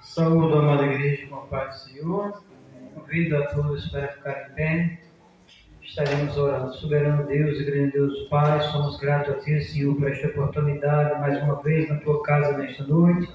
Saúde, amada igreja, com a paz do Senhor. Convido a todos para ficar em pé. Estaremos orando. Soberano Deus e grande Deus Pai, somos gratos a Ti, Senhor, por esta oportunidade, mais uma vez, na Tua casa nesta noite.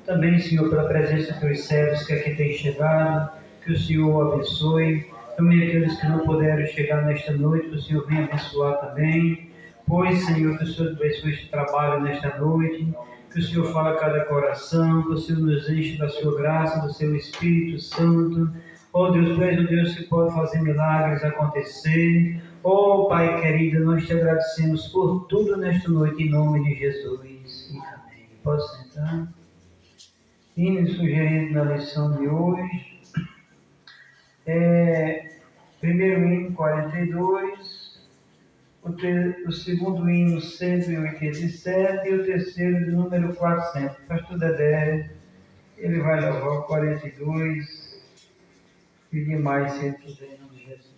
Também, Senhor, pela presença de Teus servos que aqui têm chegado, que o Senhor abençoe. Também aqueles que não puderam chegar nesta noite, que o Senhor venha abençoar também. Pois, Senhor, que o Senhor abençoe este trabalho nesta noite, que o Senhor fale a cada coração, que o Senhor nos enche da Sua graça, do Seu Espírito Santo. Oh Deus, Tu és o Deus que pode fazer milagres acontecer. Oh Pai querido, nós Te agradecemos por tudo nesta noite, em nome de Jesus. E amém. Pode sentar. Hino sugerido na lição de hoje é primeiro hino 42, o segundo hino 187 e o terceiro de número 400. Pastor Dedé, ele vai levar o 42 e demais, se ele quiser, em nome de Jesus.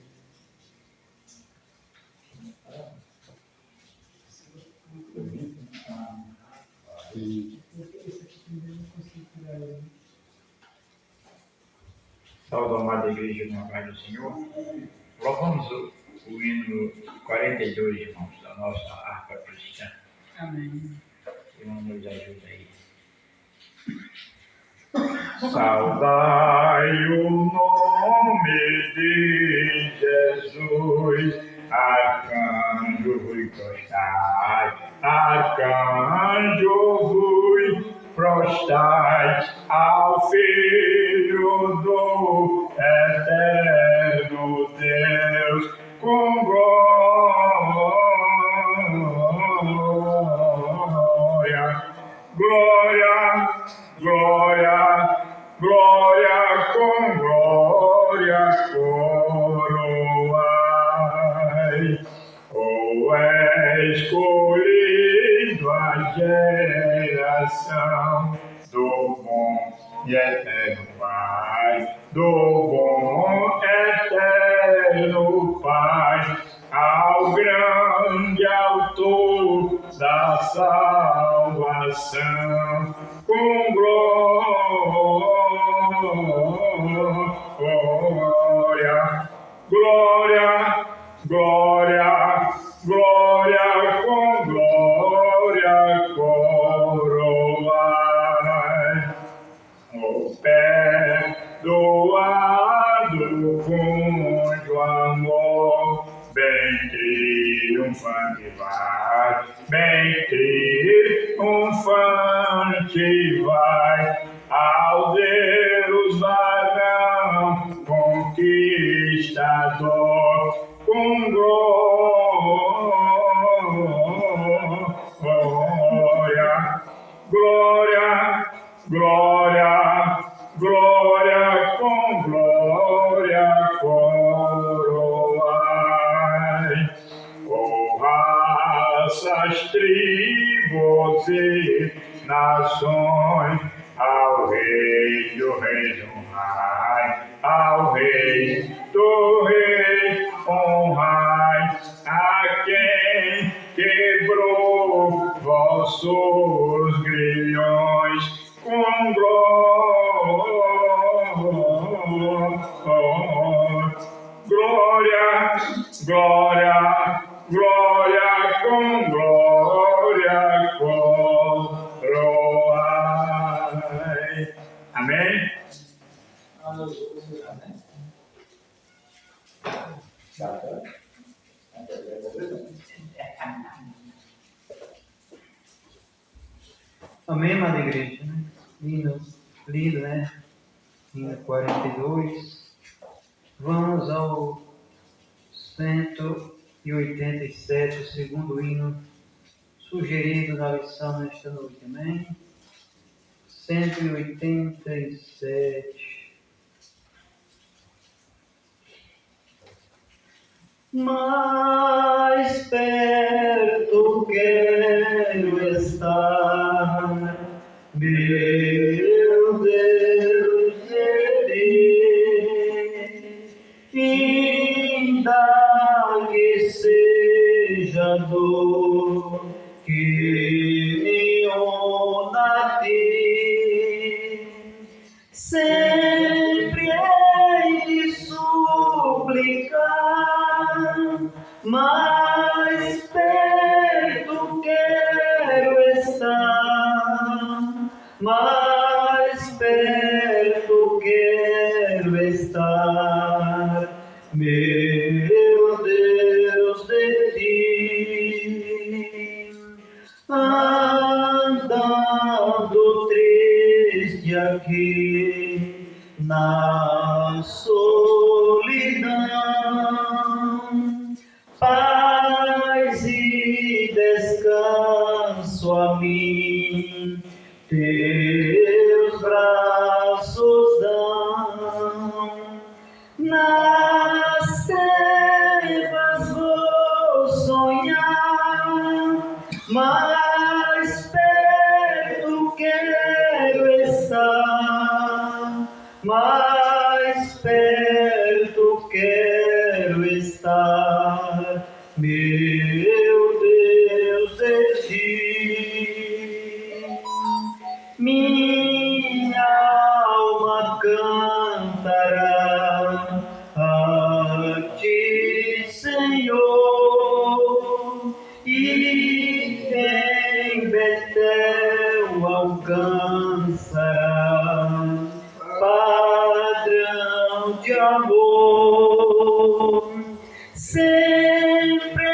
Salve, amada igreja, com a paz do Senhor. Louvamos o hino 42, irmãos, da nossa harpa cristã. Amém. Que nos ajuda aí. Saudai o nome de Jesus, arcanjo vos prostai, arcanjo vos prostai, ao Filho do eterno Deus, com glória, glória, glória, glória, com glória coroai. O escolhido a geração do bom e eterno Pai, do bom eterno Pai, ao grande autor da salvação, com glória, glória, glória, glória, com glória coroai. O perdoado com amor, bem triunfante vai, bem triunfante vai, ao Deus varão conquistador, com glória, glória, glória, glória, com glória coroai. Oh, raças, tribos e nações, ao Rei do Rei honrai, ao Rei do Rei honrai, a quem quebrou vossos grilhões, com glória, glória, glória, com glória coroai. Amém? Amém, amada igreja, né? Lindo, lindo, né? Hino 42. Vamos ao 187, o segundo hino sugerido na lição nesta noite, amém? 187. Mais perto quero estar, meu Deus, ainda que seja dor que me una a ti, mais perto quero estar, mais perto quero estar, meu Deus, de ti. Andando triste aqui na solidão, paz e descanso a mim teus braços dão. Nas trevas vou sonhar, mais perto quero estar, mais perto quero estar, meu Deus, de ti. Minha alma cantará a ti, Senhor, e em Betel alcançará padrão de amor. Sempre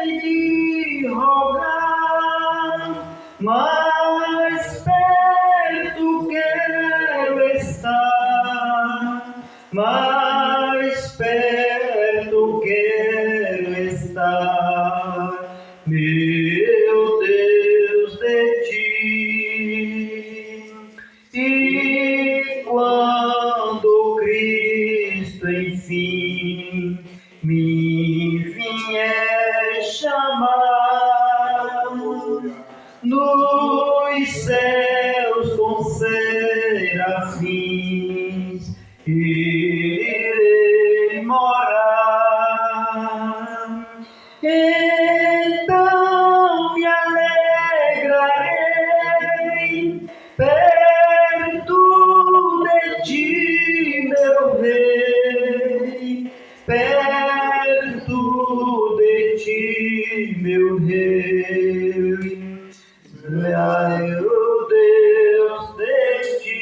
hei de rogar, mais perto quero estar, mais perto quero estar, meu Deus, de ti. E quando Cristo enfim me vier chamar, nos céus com serafins irei morar. Então me alegrarei perto de ti, meu Rei, perto de ti, meu Rei. Meu Deus, de ti.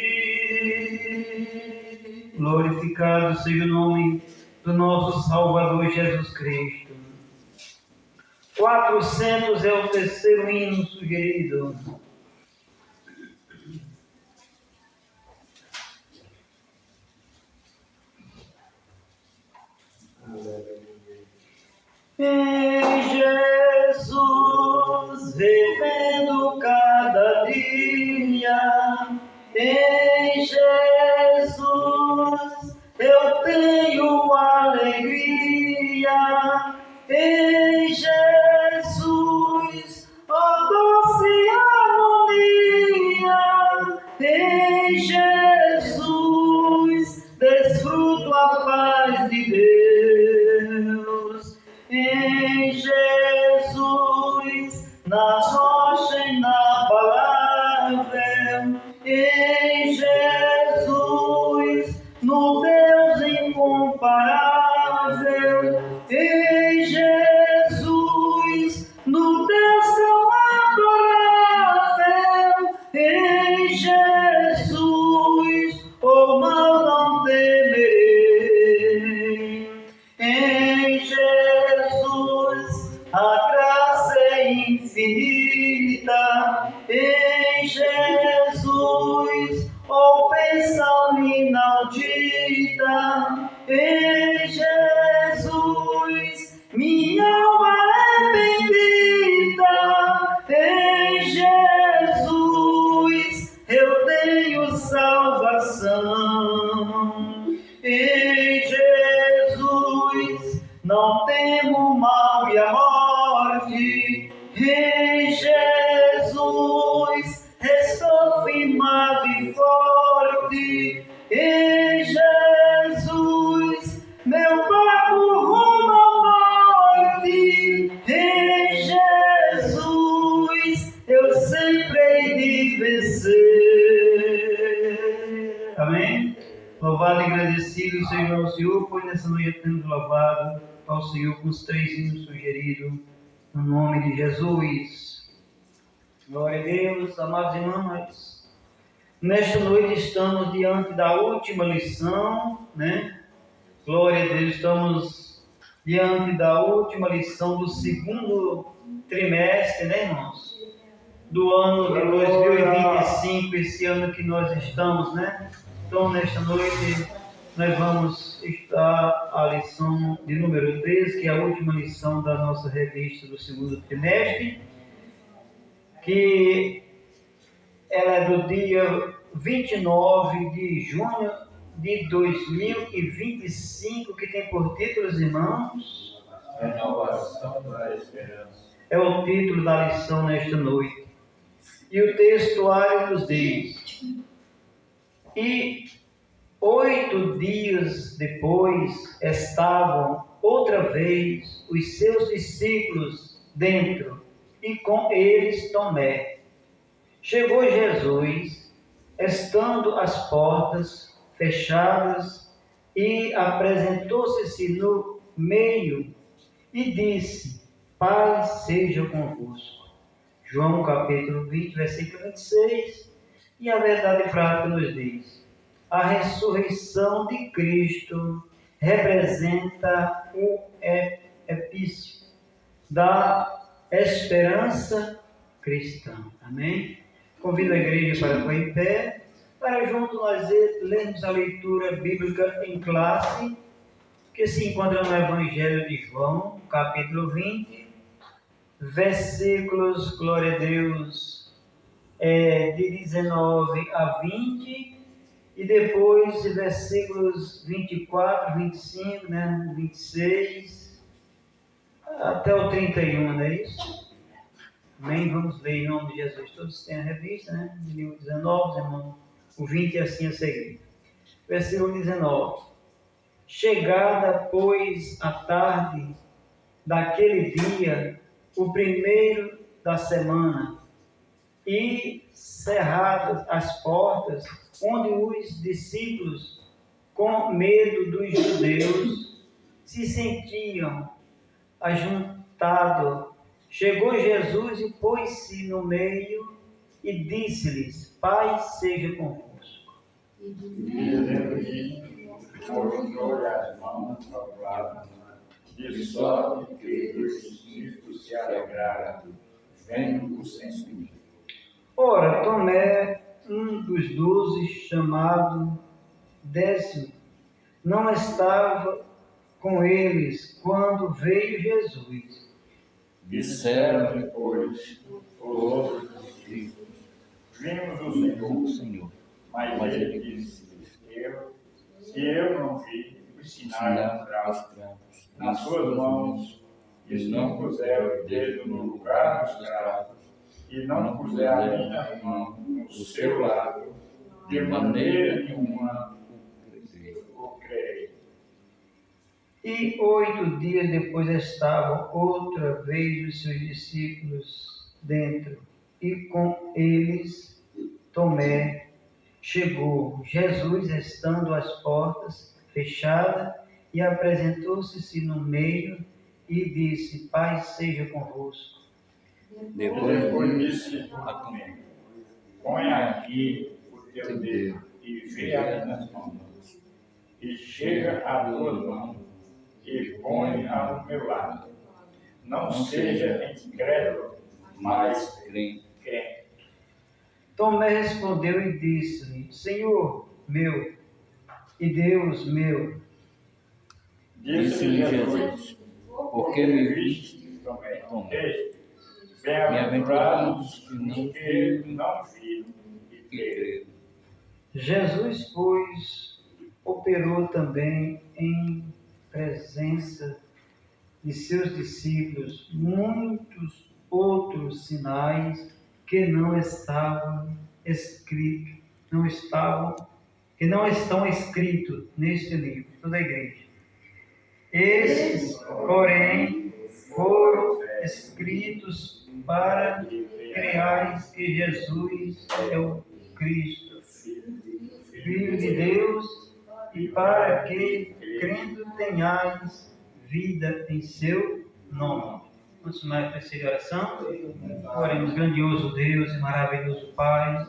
Glorificado seja o nome do nosso Salvador Jesus Cristo. 400 é o terceiro hino sugerido. Em Jesus, vivendo cada dia, em Jesus eu tenho alegria, em Jesus, ó doce harmonia, em Jesus desfruto a paz de Deus. Em Jesus, na rocha e na palavra, em Jesus, no Deus incomparável, em Jesus, no Deus tão adorável, em Jesus, o mal não temerei, em Jesus a graça é infinita, em Jesus, ó bênção inaudita, em Jesus, minha alma é bendita, em Jesus, eu tenho salvação, em Jesus, não temo o mal e a morte, em Jesus estou firmado e forte, em Jesus meu barco rumo ao norte, em Jesus eu sempre hei de vencer. Amém? Louvado e agradecido seja o Senhor, pois nessa noite temos louvado ao Senhor com os 3 hinos sugeridos, no nome de Jesus. Glória a Deus, amados irmãos. Nesta noite estamos diante da última lição, né? Glória a Deus, estamos diante da última lição do segundo trimestre, né, irmãos? Do ano de 2025, esse ano que nós estamos, né? Então, nesta noite, nós vamos estudar a lição de número 13, que é a última lição da nossa revista do segundo trimestre, que ela é do dia 29 de junho de 2025, que tem por título, irmãos, Renovação da esperança. é o título da lição nesta noite. E o textuário nos diz: e 8 dias depois estavam outra vez os seus discípulos dentro, e com eles Tomé. Chegou Jesus, estando as portas fechadas, e apresentou-se no meio e disse: paz seja convosco. João capítulo 20, versículo 26, e a verdade prática nos diz: a ressurreição de Cristo representa o epício da esperança cristã. Amém? Convido a igreja para pôr em pé, para junto nós lermos a leitura bíblica em classe, que se encontra no Evangelho de João, capítulo 20, versículos, glória a Deus, de 19 a 20, e depois versículos 24, 25, 26, até o 31, não é isso? Amém? Vamos ler em nome de Jesus. Todos têm a revista, né? De 19, irmão, o 20 assim a seguir. Versículo 19. Chegada, pois, a tarde daquele dia, o primeiro da semana, e cerradas as portas, onde os discípulos, com medo dos judeus, se sentiam ajuntados, chegou Jesus e pôs-se no meio e disse-lhes: paz seja convosco. E dizendo isto, colocou as mãos ao lado, de sorte que os discípulos se alegraram, vendo o Senhor. Ora, Tomé, um dos 12, chamado Décimo, não estava com eles quando veio Jesus. Disseram depois os outros discípulos: vimos o Senhor. Mas ele disse-lhes: se eu não vi os sinais cravos nas suas mãos, e não puser o dedo no lugar dos cravos, e não puser a minha mão no seu lado, de maneira nenhuma o crerei. E 8 dias depois estavam outra vez os seus discípulos dentro, e com eles Tomé. Chegou Jesus, estando as portas fechadas, e apresentou-se no meio e disse: paz seja convosco. Depois disse a Tomé: põe aqui o teu dedo e vê as minhas mãos, e chega a tua mão e põe-a ao meu lado. Não seja incrédulo, mas crente. Tomé respondeu e disse-lhe: Senhor meu e Deus meu. Disse-lhe Jesus: porque me viste, Tomé, bem-aventurados os que não viram e creram. Jesus, pois, operou também em presença de seus discípulos muitos outros sinais que não estão escritos neste livro, toda a igreja. Esses, porém, foram escritos para que creais que Jesus é o Cristo, Filho de Deus, e para que, crendo, tenhais vida em seu nome. Vamos mais para a oração. Oremos, grandioso Deus e maravilhoso Pai.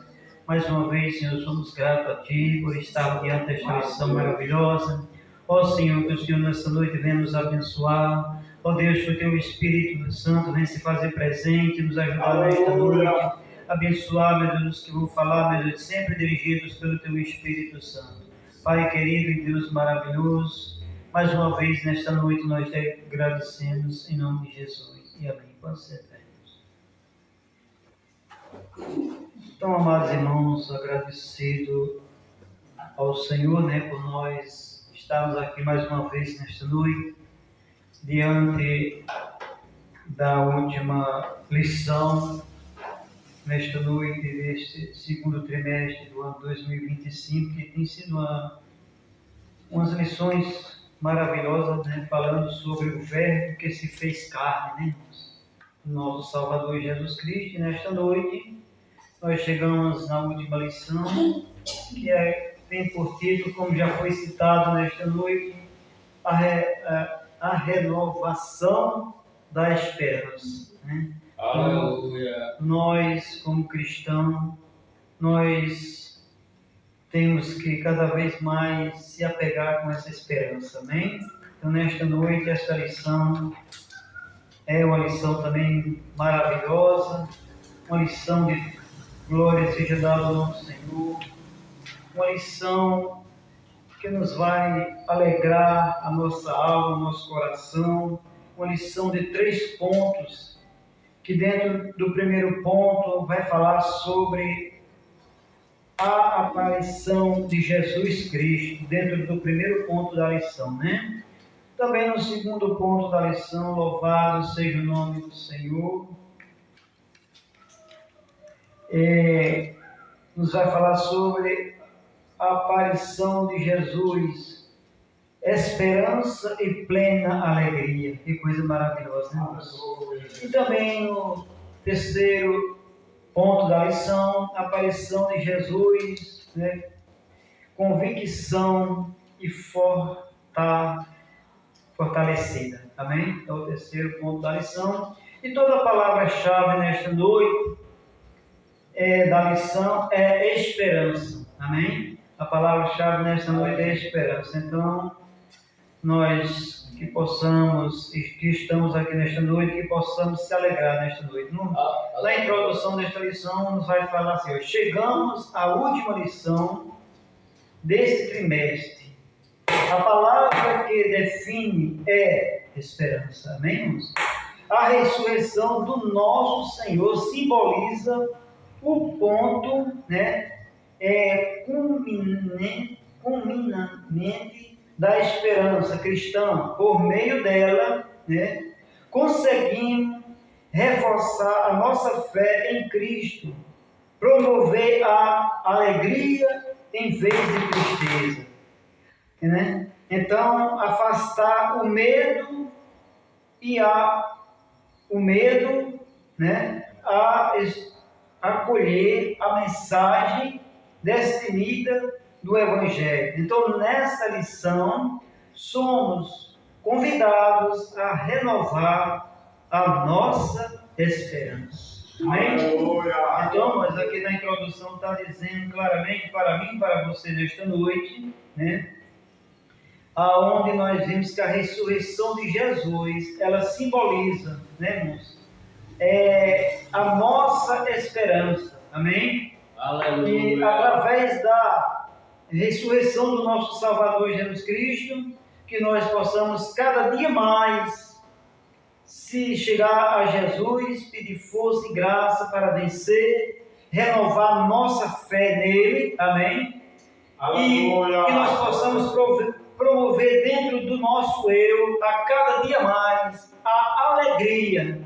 Mais uma vez, Senhor, somos gratos a Ti por estar diante desta lição maravilhosa. Ó Senhor, que o Senhor nesta noite venha nos abençoar. Ó Deus, que o Teu Espírito Santo venha se fazer presente, nos ajudar nesta noite. Abençoar, meu Deus, que vou falar, meu Deus, sempre dirigidos pelo Teu Espírito Santo. Pai querido e Deus maravilhoso, mais uma vez nesta noite nós te agradecemos em nome de Jesus. E amém. Pode ser eternos. Então, amados irmãos, agradecido ao Senhor, por nós estarmos aqui mais uma vez nesta noite, diante da última lição, nesta noite deste segundo trimestre do ano 2025, que tem sido umas lições maravilhosas, falando sobre o Verbo que se fez carne, nosso Salvador Jesus Cristo. E nesta noite nós chegamos na última lição, que tem por título, como já foi citado nesta noite, a renovação da esperança. Aleluia. Nós, como cristãos, nós temos que cada vez mais se apegar com essa esperança, amém? Então, nesta noite, esta lição é uma lição também maravilhosa, uma lição de glória seja dada ao nosso Senhor, uma lição que nos vai alegrar a nossa alma, o nosso coração, uma lição de 3 pontos, que dentro do primeiro ponto vai falar sobre a aparição de Jesus Cristo, dentro do primeiro ponto da lição, Também no segundo ponto da lição, louvado seja o nome do Senhor, nos vai falar sobre a aparição de Jesus, esperança e plena alegria. Que coisa maravilhosa, E também no terceiro ponto da lição, a aparição de Jesus, convicção e fortalecida. Amém? É o terceiro ponto da lição. E toda a palavra-chave nesta noite da lição é esperança. Amém? A palavra-chave nesta noite é esperança. Então, nós que possamos, que estamos aqui nesta noite, que possamos se alegrar nesta noite. Na introdução desta lição, nos vai falar assim: chegamos à última lição deste trimestre. A palavra que define é esperança. Amém, irmãos? A ressurreição do nosso Senhor simboliza o ponto, culminante da esperança cristã. Por meio dela, conseguimos reforçar a nossa fé em Cristo, promover a alegria em vez de tristeza, Então, afastar o medo acolher a mensagem destemida do Evangelho. Então, nesta lição, somos convidados a renovar a nossa esperança. Amém? Então, mas aqui na introdução está dizendo claramente para mim e para você nesta noite, aonde nós vimos que a ressurreição de Jesus, ela simboliza, irmãos, a nossa esperança. Amém? Aleluia. E através da ressurreição do nosso Salvador Jesus Cristo, que nós possamos cada dia mais se chegar a Jesus, pedir força e graça para vencer, renovar nossa fé nele. Amém? Aleluia. E que nós possamos promover dentro do nosso eu, a cada dia mais, a alegria,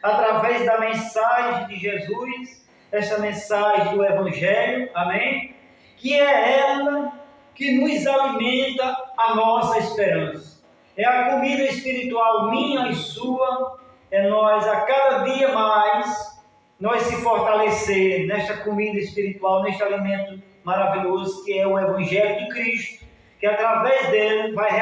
através da mensagem de Jesus, essa mensagem do Evangelho, amém? Que é ela que nos alimenta a nossa esperança. É a comida espiritual minha e sua, é nós a cada dia mais, nós se fortalecer nesta comida espiritual, neste alimento maravilhoso que é o Evangelho de Cristo, que através dele vai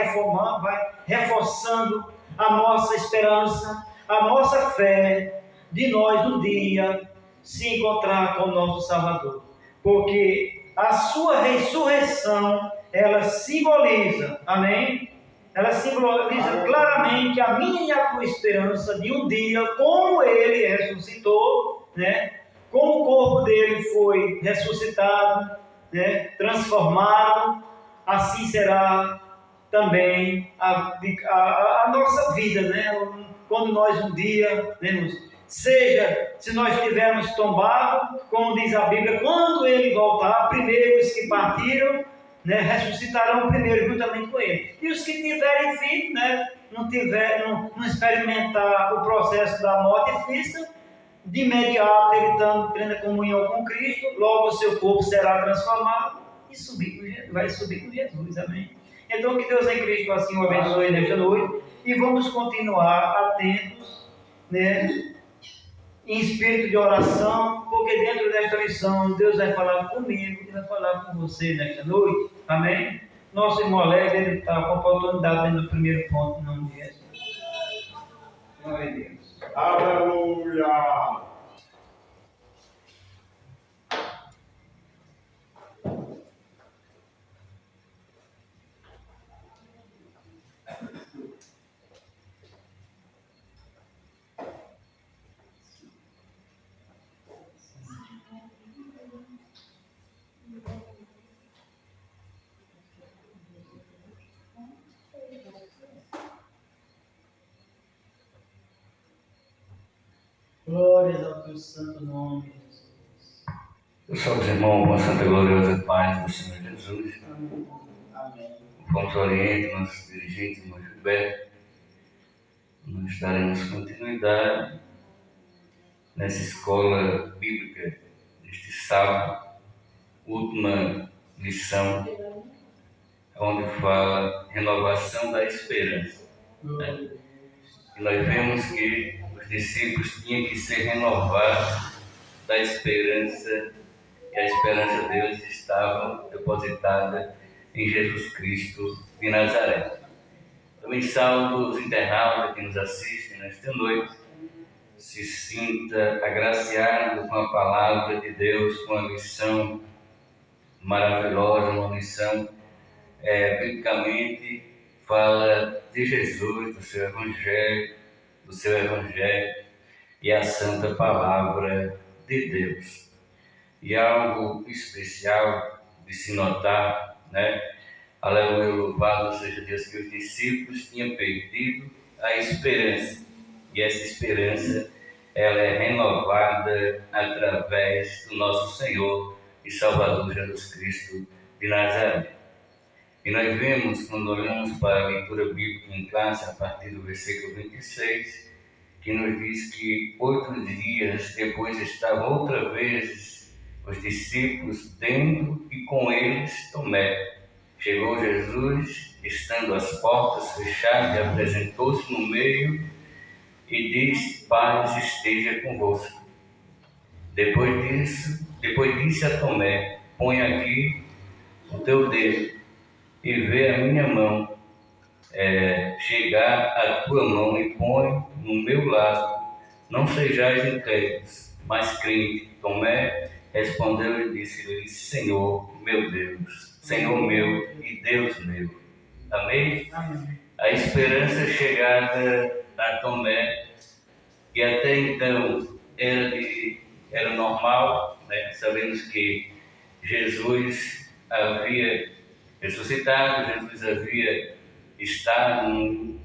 reforçando a nossa esperança, a nossa fé de nós um dia se encontrar com o nosso Salvador. Porque a sua ressurreição, ela simboliza, amém? Ela simboliza claramente a minha e a tua esperança de um dia, como ele ressuscitou, né? Como o corpo dele foi ressuscitado, né? Transformado, assim será também a nossa vida, né? Quando nós um dia, né, seja, se nós tivermos tombado, como diz a Bíblia, quando ele voltar, primeiro os que partiram, né, ressuscitarão primeiro juntamente com ele. E os que tiverem vindo, né, não experimentar o processo da morte física, de imediato ele estando em plena comunhão com Cristo, logo o seu corpo será transformado e vai subir com Jesus, amém? Então que Deus em Cristo assim o abençoe nesta noite e vamos continuar atentos, né, em espírito de oração, porque dentro desta lição Deus vai falar comigo e vai falar com você nesta noite, amém? Nosso irmão Alex, ele está com a oportunidade dentro do primeiro ponto, não de Jesus. Glória a Deus. Aleluia! Glórias ao teu santo nome, Jesus. Eu salve os irmãos com a santa e gloriosa paz do Senhor Jesus. Amém. Vamos oriente, nossos dirigentes, irmão Gilberto. Nós daremos continuidade nessa escola bíblica deste sábado, última lição, onde fala renovação da esperança. Né? E nós vemos que os discípulos tinham que ser renovados da esperança, e a esperança deles estava depositada em Jesus Cristo de Nazaré. Também saúdo os internautas que nos assistem nesta noite. Se sinta agraciado com a palavra de Deus, com a lição maravilhosa, uma lição biblicamente fala de Jesus, do seu Evangelho e a santa palavra de Deus. E algo especial de se notar, né? Aleluia, louvado seja Deus, que os discípulos tinham perdido a esperança. E essa esperança, ela é renovada através do nosso Senhor e Salvador Jesus Cristo de Nazaré. E nós vemos, quando olhamos para a leitura bíblica em classe, a partir do versículo 26, que nos diz que 8 dias depois estavam outra vez os discípulos dentro e com eles Tomé. Chegou Jesus, estando as portas fechadas, e apresentou-se no meio e disse: paz esteja convosco. Depois disse a Tomé: põe aqui o teu dedo e vê a minha mão, chegar a tua mão e põe no meu lado. Não sejais incrédulos, mas crente. Tomé respondeu e disse-lhe: Senhor meu Deus, Senhor meu e Deus meu. Amém? Amém. A esperança chegada a Tomé, que até então era normal, né? Sabemos que Jesus havia ressuscitado, Jesus havia estado num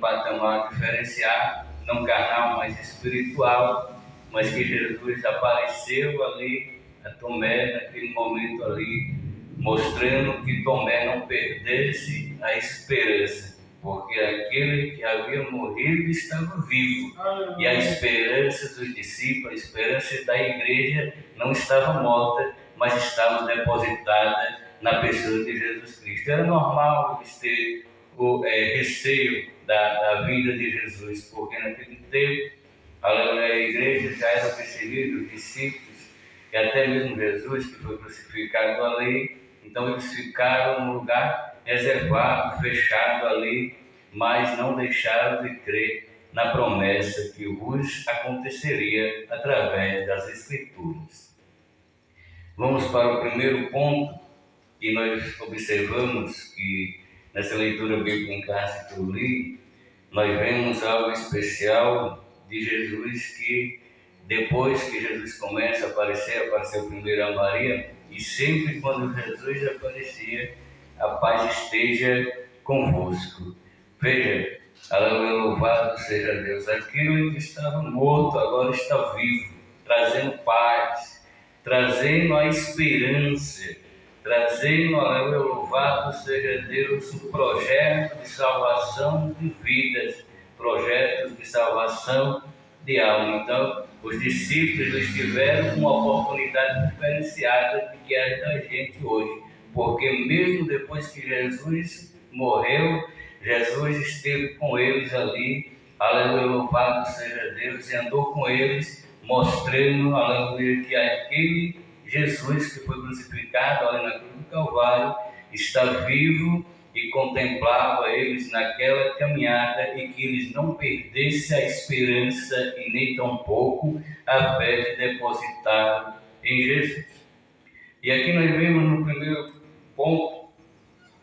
patamar diferenciado, não carnal, mas espiritual, mas que Jesus apareceu ali a Tomé, naquele momento ali, mostrando que Tomé não perdesse a esperança, porque aquele que havia morrido estava vivo. E a esperança dos discípulos, a esperança da igreja não estava morta, mas estava depositada na pessoa de Jesus Cristo. Era normal eles ter o receio da vida de Jesus, porque naquele tempo a igreja já era perseguida, os discípulos, e até mesmo Jesus, que foi crucificado ali. Então eles ficaram num lugar reservado, fechado ali, mas não deixaram de crer na promessa que vos aconteceria através das Escrituras. Vamos para o primeiro ponto, e nós observamos que nessa leitura bíblica em casa que eu li, nós vemos algo especial de Jesus, que depois que Jesus começa a apareceu primeiro a Maria, e sempre quando Jesus aparecia, a paz esteja convosco. Veja, aleluia, louvado seja Deus, aquilo que estava morto agora está vivo, trazendo paz, trazendo a esperança, trazendo, aleluia, louvado seja Deus, um projeto de salvação de vidas, projetos de salvação de alma. Então, os discípulos eles tiveram uma oportunidade diferenciada que é da gente hoje, porque mesmo depois que Jesus morreu, Jesus esteve com eles ali, aleluia, louvado seja Deus, e andou com eles, mostrando, aleluia, que aquele Jesus que foi crucificado ali na cruz do Calvário está vivo e contemplava eles naquela caminhada, e que eles não perdessem a esperança e nem tampouco a fé que depositaram em Jesus. E aqui nós vemos no primeiro ponto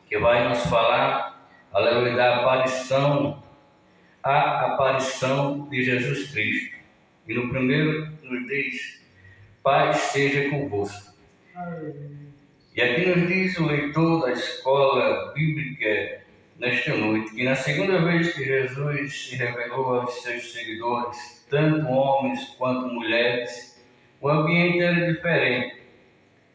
que vai nos falar, aleluia, da aparição, a aparição de Jesus Cristo. E no primeiro nos diz: paz seja convosco. E aqui nos diz o leitor da escola bíblica nesta noite, que na segunda vez que Jesus se revelou aos seus seguidores, tanto homens quanto mulheres, o ambiente era diferente.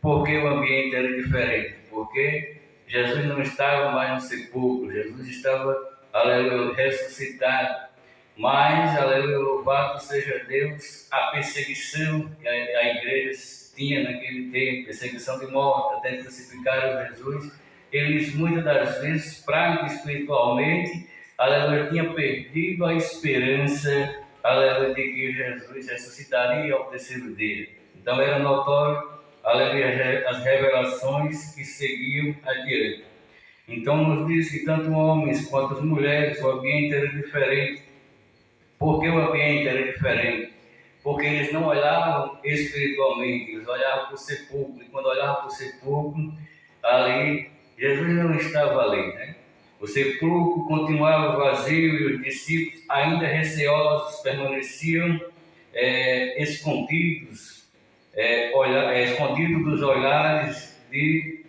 Por que o ambiente era diferente? Porque Jesus não estava mais no sepulcro, Jesus estava, aleluia, ressuscitado. Mas, aleluia, louvado seja Deus, a perseguição que a igreja tinha naquele tempo, perseguição de morte, até crucificaram Jesus, eles muitas das vezes, fracos espiritualmente, aleluia, tinham perdido a esperança, aleluia, de que Jesus ressuscitaria ao terceiro dia. Então era notório, aleluia, as revelações que seguiam adiante. Então nos diz que tanto homens quanto as mulheres, o ambiente era diferente. Por que o ambiente era diferente? Porque eles não olhavam espiritualmente, eles olhavam para o sepulcro, e quando olhavam para o sepulcro, ali, Jesus não estava ali, né? O sepulcro continuava vazio e os discípulos, ainda receosos, permaneciam escondidos, escondidos dos olhares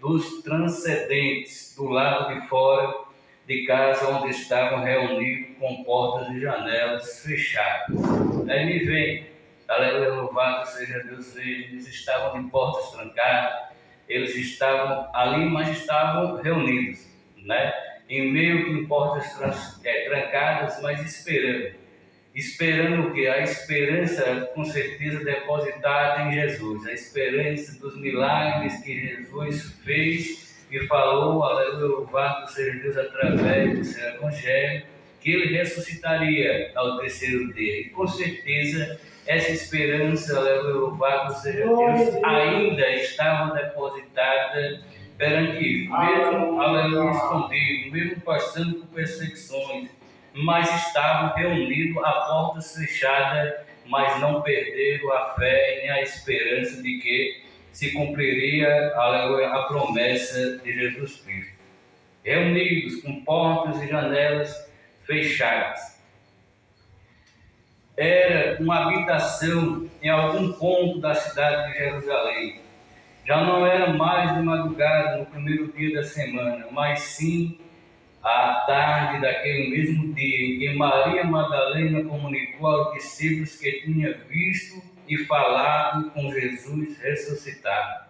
dos transcendentes, do lado de fora de casa onde estavam reunidos com portas e janelas fechadas. Aí me vem, aleluia, louvado seja Deus, eles estavam de portas trancadas, eles estavam ali, mas estavam reunidos, né? Em meio de portas trancadas, mas esperando. Esperando o quê? A esperança, com certeza, depositada em Jesus, a esperança dos milagres que Jesus fez e falou, aleluia, louvado seja Deus, através do seu evangelho, que ele ressuscitaria ao terceiro dia. E com certeza, essa esperança, aleluia, louvado seja Deus, ainda estava depositada perante ele, mesmo, aleluia, escondido, mesmo passando por perseguições, mas estavam reunidos a portas fechadas, mas não perderam a fé nem a esperança de que se cumpriria, aleluia, a promessa de Jesus Cristo. Reunidos com portas e janelas fechadas. Era uma habitação em algum ponto da cidade de Jerusalém. Já não era mais de madrugada no primeiro dia da semana, mas sim à tarde daquele mesmo dia em que Maria Madalena comunicou aos discípulos que tinha visto e falado com Jesus ressuscitado.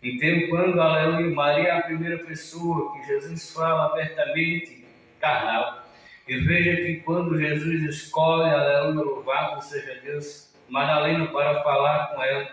Então, quando, aleluia, Maria é a primeira pessoa que Jesus fala abertamente, carnal. E veja que quando Jesus escolhe, aleluia, louvado seja Deus, Madalena para falar com ela,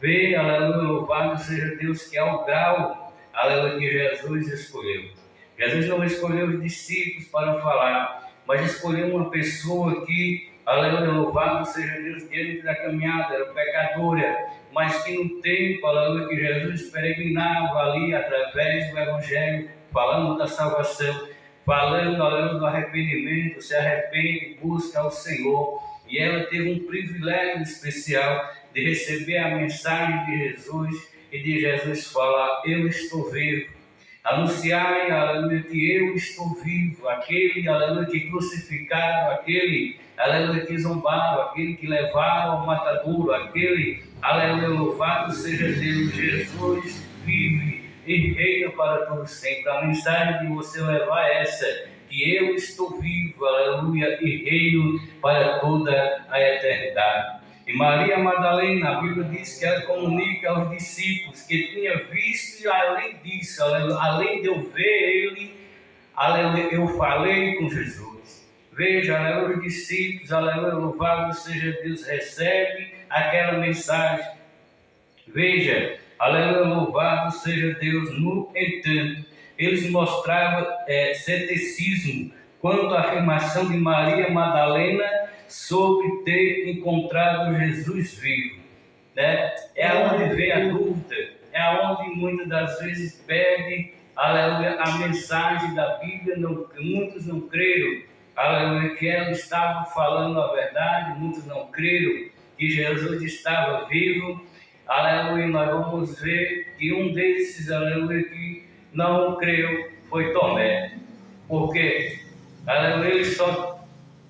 vê, aleluia, louvado seja Deus, que é o grau, aleluia, que Jesus escolheu. Jesus não escolheu os discípulos para falar, mas escolheu uma pessoa que, aleluia, louvado seja Deus, diante da caminhada, era pecadora, mas que no tempo, aleluia, que Jesus peregrinava ali através do Evangelho, falando da salvação, falando, aleluia, do arrependimento, se arrepende, busca ao Senhor. E ela teve um privilégio especial de receber a mensagem de Jesus e de Jesus falar: eu estou vivo. Anunciai, aleluia, que eu estou vivo. Aquele, aleluia, que crucificaram, aquele, aleluia, que zombaram, aquele que levaram ao matadouro, aquele, aleluia, louvado seja Deus, Jesus vive e reina para todo sempre. A mensagem de você levar é essa: que eu estou vivo, aleluia, e reino para toda a eternidade. E Maria Madalena, a Bíblia diz que ela comunica aos discípulos que tinha visto, e além disso, aleluia, além de eu ver ele, aleluia, eu falei com Jesus. Veja, aleluia, os discípulos, aleluia, louvado seja Deus, recebe aquela mensagem. Veja, aleluia, louvado seja Deus. No entanto, eles mostravam ceticismo quanto à afirmação de Maria Madalena sobre ter encontrado Jesus vivo, né? É onde vem a dúvida, é onde muitas das vezes perde, aleluia, a mensagem da Bíblia. Muitos não creram, aleluia, que ela estava falando a verdade, muitos não creram que Jesus estava vivo, aleluia. Nós vamos ver que um desses, aleluia, que não creu foi Tomé, porque, aleluia, ele só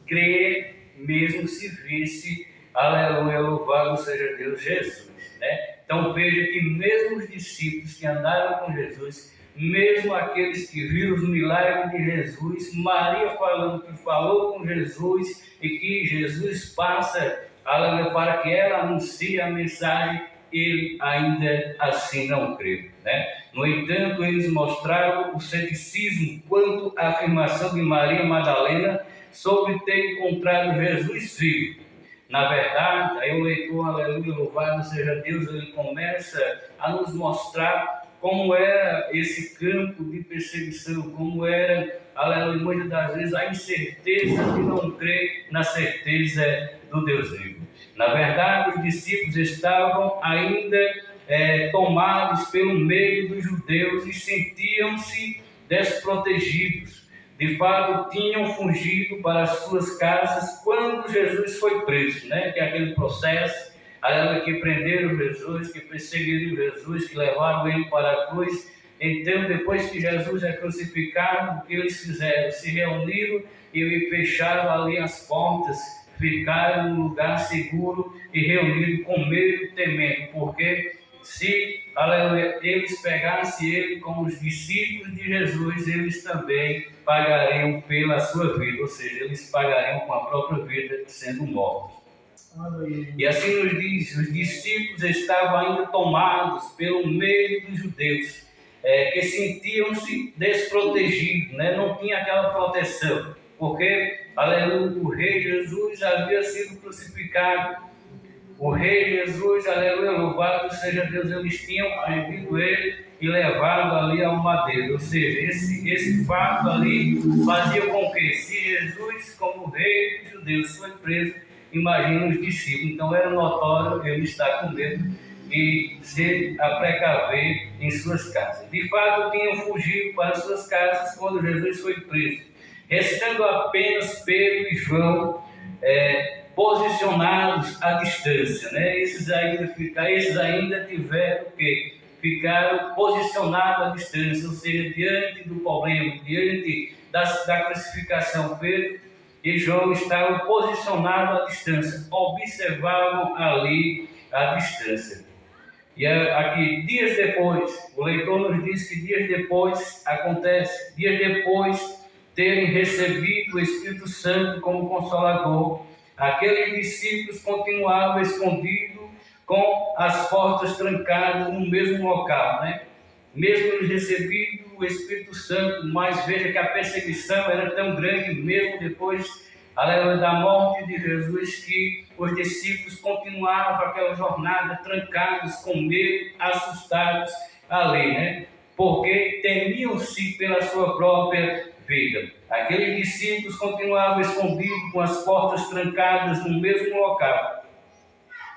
crê mesmo se visse, aleluia, louvado seja Deus, Jesus, né? Então veja que mesmo os discípulos que andaram com Jesus, mesmo aqueles que viram os milagres de Jesus, Maria falando que falou com Jesus e que Jesus passa, aleluia, para que ela anuncie a mensagem, ele ainda assim não creu, né? No entanto, eles mostraram o ceticismo quanto à afirmação de Maria Madalena sobre ter encontrado Jesus vivo. Na verdade, aí o leitor, aleluia, louvado seja Deus, ele começa a nos mostrar como era esse campo de perseguição, como era, aleluia, muitas das vezes a incerteza de não crer na certeza do Deus vivo. Na verdade, os discípulos estavam ainda tomados pelo medo dos judeus e sentiam-se desprotegidos. De fato, tinham fugido para as suas casas quando Jesus foi preso, né? Que é aquele processo, aleluia, que prenderam Jesus, que perseguiram Jesus, que levaram ele para a cruz. Então, depois que Jesus é crucificado, o que eles fizeram? Se reuniram e fecharam ali as portas, ficaram num lugar seguro e reunidos com medo e temendo, porque se, aleluia, eles pegassem ele como os discípulos de Jesus, eles também pagariam pela sua vida, ou seja, eles pagariam com a própria vida sendo mortos. E assim nos diz, os discípulos estavam ainda tomados pelo medo dos judeus, que sentiam-se desprotegidos, né? Não tinha aquela proteção, porque, aleluia, o rei Jesus havia sido crucificado. O rei Jesus, aleluia, louvado seja Deus, eles tinham prendido ele e levado ali ao madeiro. Ou seja, esse fato ali fazia com que, se Jesus, como rei dos judeus, foi preso, imagina os discípulos. Então era notório ele estar com medo e se precaver em suas casas. De fato, tinham fugido para suas casas quando Jesus foi preso, restando apenas Pedro e João, posicionados à distância, né? Esses ainda tiveram o quê? Ficaram posicionados à distância, ou seja, diante do problema, diante da crucificação. Pedro e João estavam posicionados à distância, observavam ali a distância. E aqui, dias depois, o leitor nos diz que dias depois acontece, dias depois terem recebido o Espírito Santo como Consolador, aqueles discípulos continuavam escondidos com as portas trancadas no mesmo local, né? Mesmo eles recebido o Espírito Santo, mas veja que a perseguição era tão grande, mesmo depois, aleluia, da morte de Jesus, que os discípulos continuavam aquela jornada trancados, com medo, assustados ali, né? Porque temiam-se pela sua própria vida. Aqueles discípulos continuavam escondidos com as portas trancadas no mesmo local.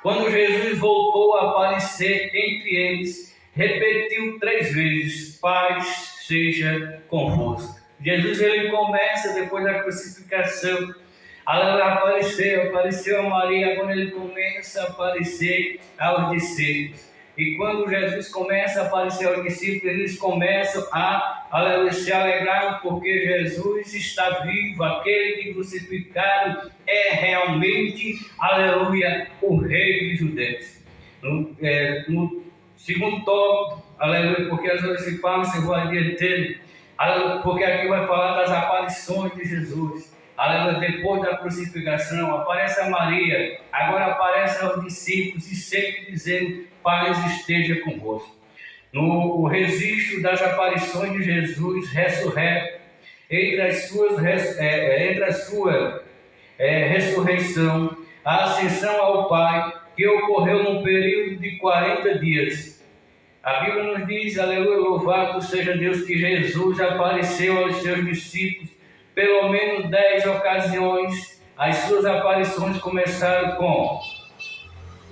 Quando Jesus voltou a aparecer entre eles, repetiu 3 vezes: Pai, seja convosco. Jesus, ele começa depois da crucificação, apareceu a Maria, agora ele começa a aparecer aos discípulos. E quando Jesus começa a aparecer aos discípulos, eles começam a se alegrar porque Jesus está vivo, aquele que crucificaram é realmente, aleluia, o Rei dos Judeus. No segundo tópico, aleluia, porque as horas se falam, se vai adiantando, porque aqui vai falar das aparições de Jesus. Aleluia, depois da crucificação, aparece a Maria, agora aparece aos discípulos e sempre dizendo: paz esteja convosco. No registro das aparições de Jesus ressurreto, entre a sua ressurreição, a ascensão ao Pai, que ocorreu num período de 40 dias. A Bíblia nos diz, aleluia, louvado seja Deus, que Jesus apareceu aos seus discípulos pelo menos 10 ocasiões. As suas aparições começaram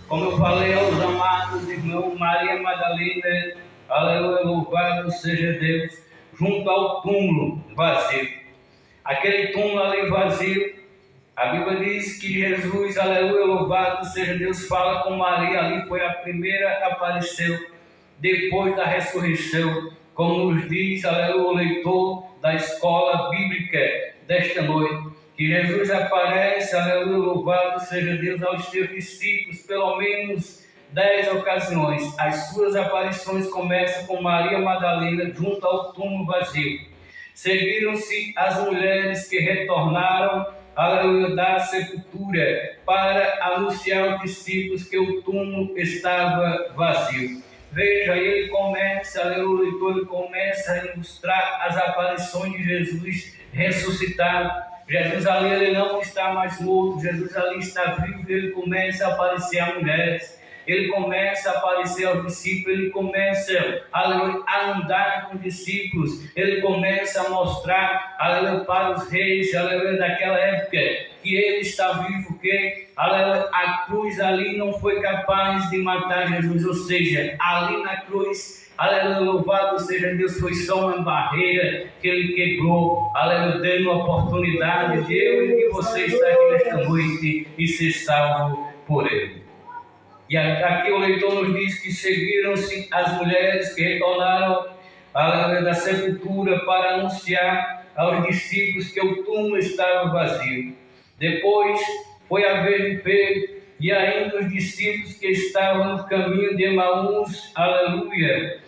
como eu falei aos amados irmãos, Maria Madalena, aleluia, louvado seja Deus, junto ao túmulo vazio. Aquele túmulo ali vazio, a Bíblia diz que Jesus, aleluia, louvado seja Deus, fala com Maria ali, foi a primeira apareceu depois da ressurreição, como nos diz, aleluia, o leitor da escola bíblica desta noite, que Jesus aparece, aleluia, louvado seja Deus, aos seus discípulos, pelo menos 10 ocasiões. As suas aparições começam com Maria Madalena junto ao túmulo vazio. Seguiram-se as mulheres que retornaram, aleluia, da sepultura para anunciar aos discípulos que o túmulo estava vazio. Veja, ele começa, aleluia, ele começa a ilustrar as aparições de Jesus ressuscitado. Jesus ali, ele não está mais morto, Jesus ali está vivo, ele começa a aparecer a mulheres, ele começa a aparecer aos discípulos, ele começa, aleluia, a andar com os discípulos, ele começa a mostrar, aleluia, para os reis, aleluia, daquela época, que ele está vivo, que, aleluia, a cruz ali não foi capaz de matar Jesus, ou seja, ali na cruz, aleluia, louvado seja Deus, foi só uma barreira que ele quebrou, aleluia, dando a oportunidade de eu e de você estar aqui nesta noite e ser salvo por ele. E aqui o leitor nos diz que seguiram-se as mulheres que retornaram, aleluia, da sepultura para anunciar aos discípulos que o túmulo estava vazio. Depois foi a vez de Pedro e ainda os discípulos que estavam no caminho de Emaús, aleluia,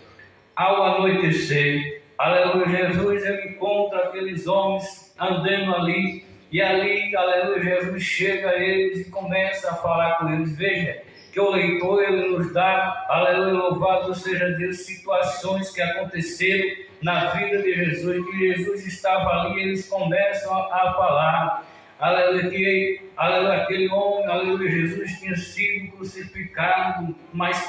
ao anoitecer. Aleluia, Jesus, ele encontra aqueles homens andando ali, e ali, aleluia, Jesus chega a eles e começa a falar com eles. Veja, que o leitor, ele nos dá, aleluia, louvado seja Deus, situações que aconteceram na vida de Jesus, que Jesus estava ali, eles começam a falar, aleluia, que, aleluia, aquele homem, aleluia, Jesus tinha sido crucificado, mas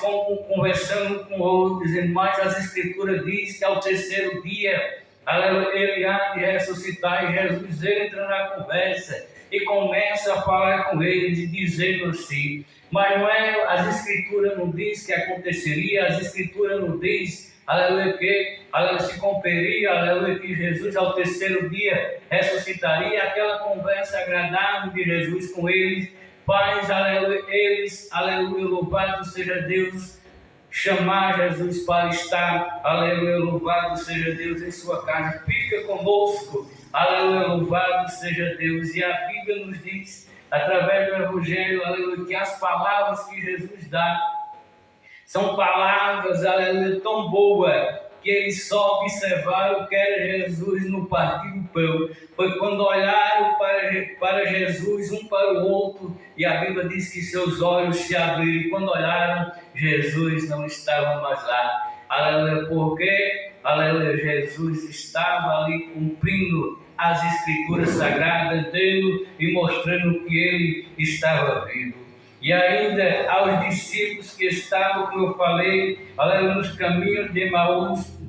conversando com outros, dizendo, mas as Escrituras diz que ao terceiro dia, aleluia, ele há de ressuscitar, e Jesus entra na conversa e começa a falar com eles e dizendo assim, mas não é, as Escrituras não diz que aconteceria, as Escrituras não diz, aleluia, que aleluia, se cumpriria, aleluia, que Jesus ao terceiro dia ressuscitaria. Aquela conversa agradável de Jesus com eles faz, aleluia, eles, aleluia, louvado seja Deus, chamar Jesus para estar, aleluia, louvado seja Deus, em sua casa. Fica conosco, aleluia, louvado seja Deus. E a Bíblia nos diz, através do Evangelho, aleluia, que as palavras que Jesus dá são palavras, aleluia, tão boas, que eles só observaram que era Jesus no partir do pão. Foi quando olharam para Jesus, um para o outro, e a Bíblia diz que seus olhos se abriram, e quando olharam, Jesus não estava mais lá. Aleluia, porque, aleluia, Jesus estava ali cumprindo as Escrituras Sagradas dele e mostrando que ele estava vivo. E ainda aos discípulos que estavam, como eu falei, aleluia, nos caminhos de Emaús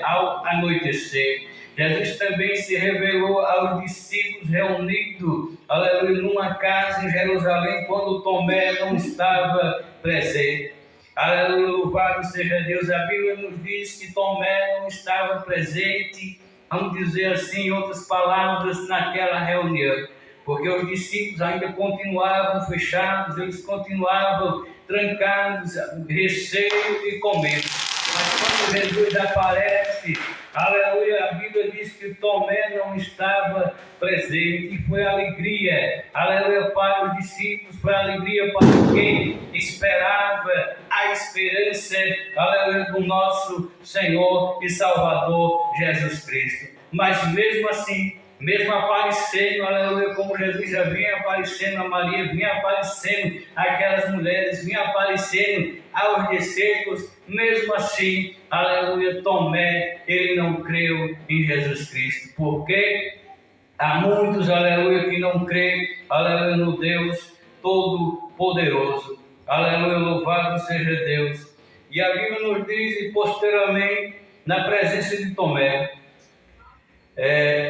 ao anoitecer. Jesus também se revelou aos discípulos reunidos, aleluia, numa casa em Jerusalém, quando Tomé não estava presente. Aleluia, louvado seja Deus. A Bíblia nos diz que Tomé não estava presente, vamos dizer assim, em outras palavras, naquela reunião, porque os discípulos ainda continuavam fechados, eles continuavam trancados, receio e com medo. Mas quando Jesus aparece, aleluia, a Bíblia diz que Tomé não estava presente, e foi alegria, aleluia, para os discípulos, foi alegria para quem esperava a esperança, aleluia, do nosso Senhor e Salvador Jesus Cristo. Mas mesmo assim, mesmo aparecendo, aleluia, como Jesus já vinha aparecendo a Maria, vinha aparecendo aquelas mulheres, vinha aparecendo aos discípulos, mesmo assim, aleluia, Tomé, ele não creu em Jesus Cristo, porque há muitos, aleluia, que não creem, aleluia, no Deus Todo-Poderoso, aleluia, louvado seja Deus. E a Bíblia nos diz, e posteriormente, na presença de Tomé,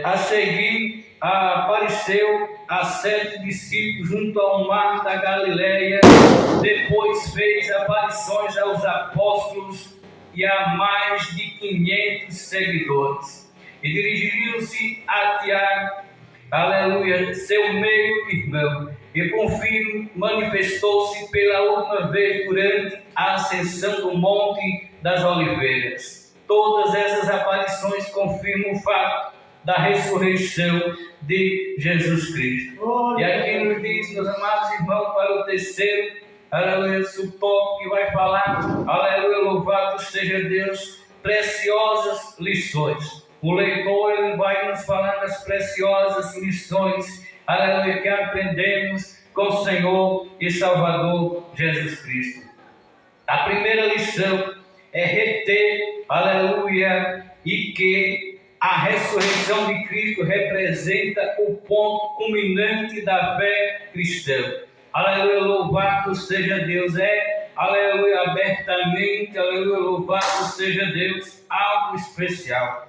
a seguir apareceu a 7 discípulos junto ao mar da Galileia, depois fez aparições aos apóstolos e a mais de 500 seguidores, e dirigiram-se a Tiago, aleluia, seu meio-irmão, e por fim manifestou-se pela última vez durante a ascensão do Monte das Oliveiras. Todas essas aparições confirmam o fato da ressurreição de Jesus Cristo. E aqui nos diz, meus amados irmãos, para o terceiro, aleluia, subtópico, que vai falar, aleluia, louvado seja Deus, preciosas lições. O leitor, ele vai nos falar das preciosas lições, aleluia, que aprendemos com o Senhor e Salvador Jesus Cristo. A primeira lição é reter, aleluia, e que a ressurreição de Cristo representa o ponto culminante da fé cristã. Aleluia, louvado seja Deus. Aleluia, abertamente, aleluia, louvado seja Deus, algo especial.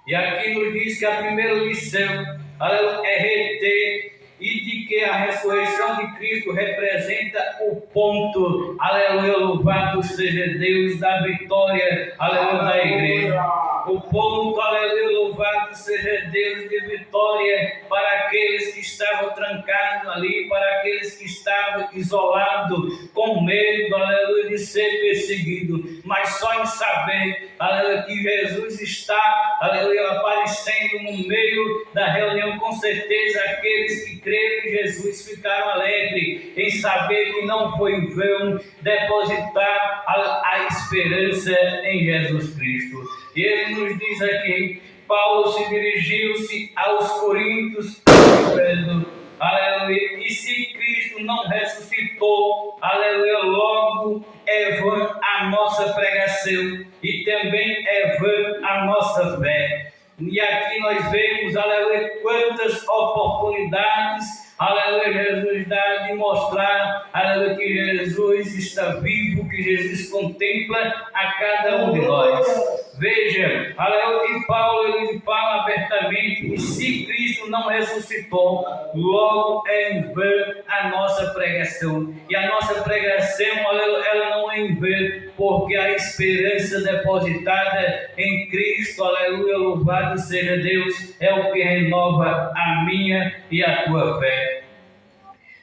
E aqui nos diz que a primeira lição, aleluia, é reter, e de que a ressurreição de Cristo representa o ponto, aleluia, louvado seja Deus, da vitória, aleluia, da igreja. O ponto, aleluia, louvado seja Deus, de vitória para aqueles que estavam trancados ali, para aqueles que estavam isolados, com medo, aleluia, de ser perseguido, mas só em saber, aleluia, que Jesus está, aleluia, aparecendo no meio da reunião. Com certeza aqueles que creram em Jesus ficaram alegres em saber que não foi em vão depositar a esperança em Jesus Cristo. E ele nos diz aqui, Paulo se dirigiu-se aos coríntios, dizendo, aleluia, e se Cristo não ressuscitou, aleluia, logo é vã a nossa pregação e também é vã a nossa fé. E aqui nós vemos, aleluia, quantas oportunidades, aleluia, Jesus dá de mostrar, aleluia, que Jesus está vivo, que Jesus contempla a cada um de nós. Veja, aleluia, que Paulo ele fala abertamente que se Cristo não ressuscitou, logo é em vão a nossa pregação. E a nossa pregação, aleluia, ela não é em vão, porque a esperança depositada em Cristo, aleluia, louvado seja Deus, é o que renova a minha e a tua fé.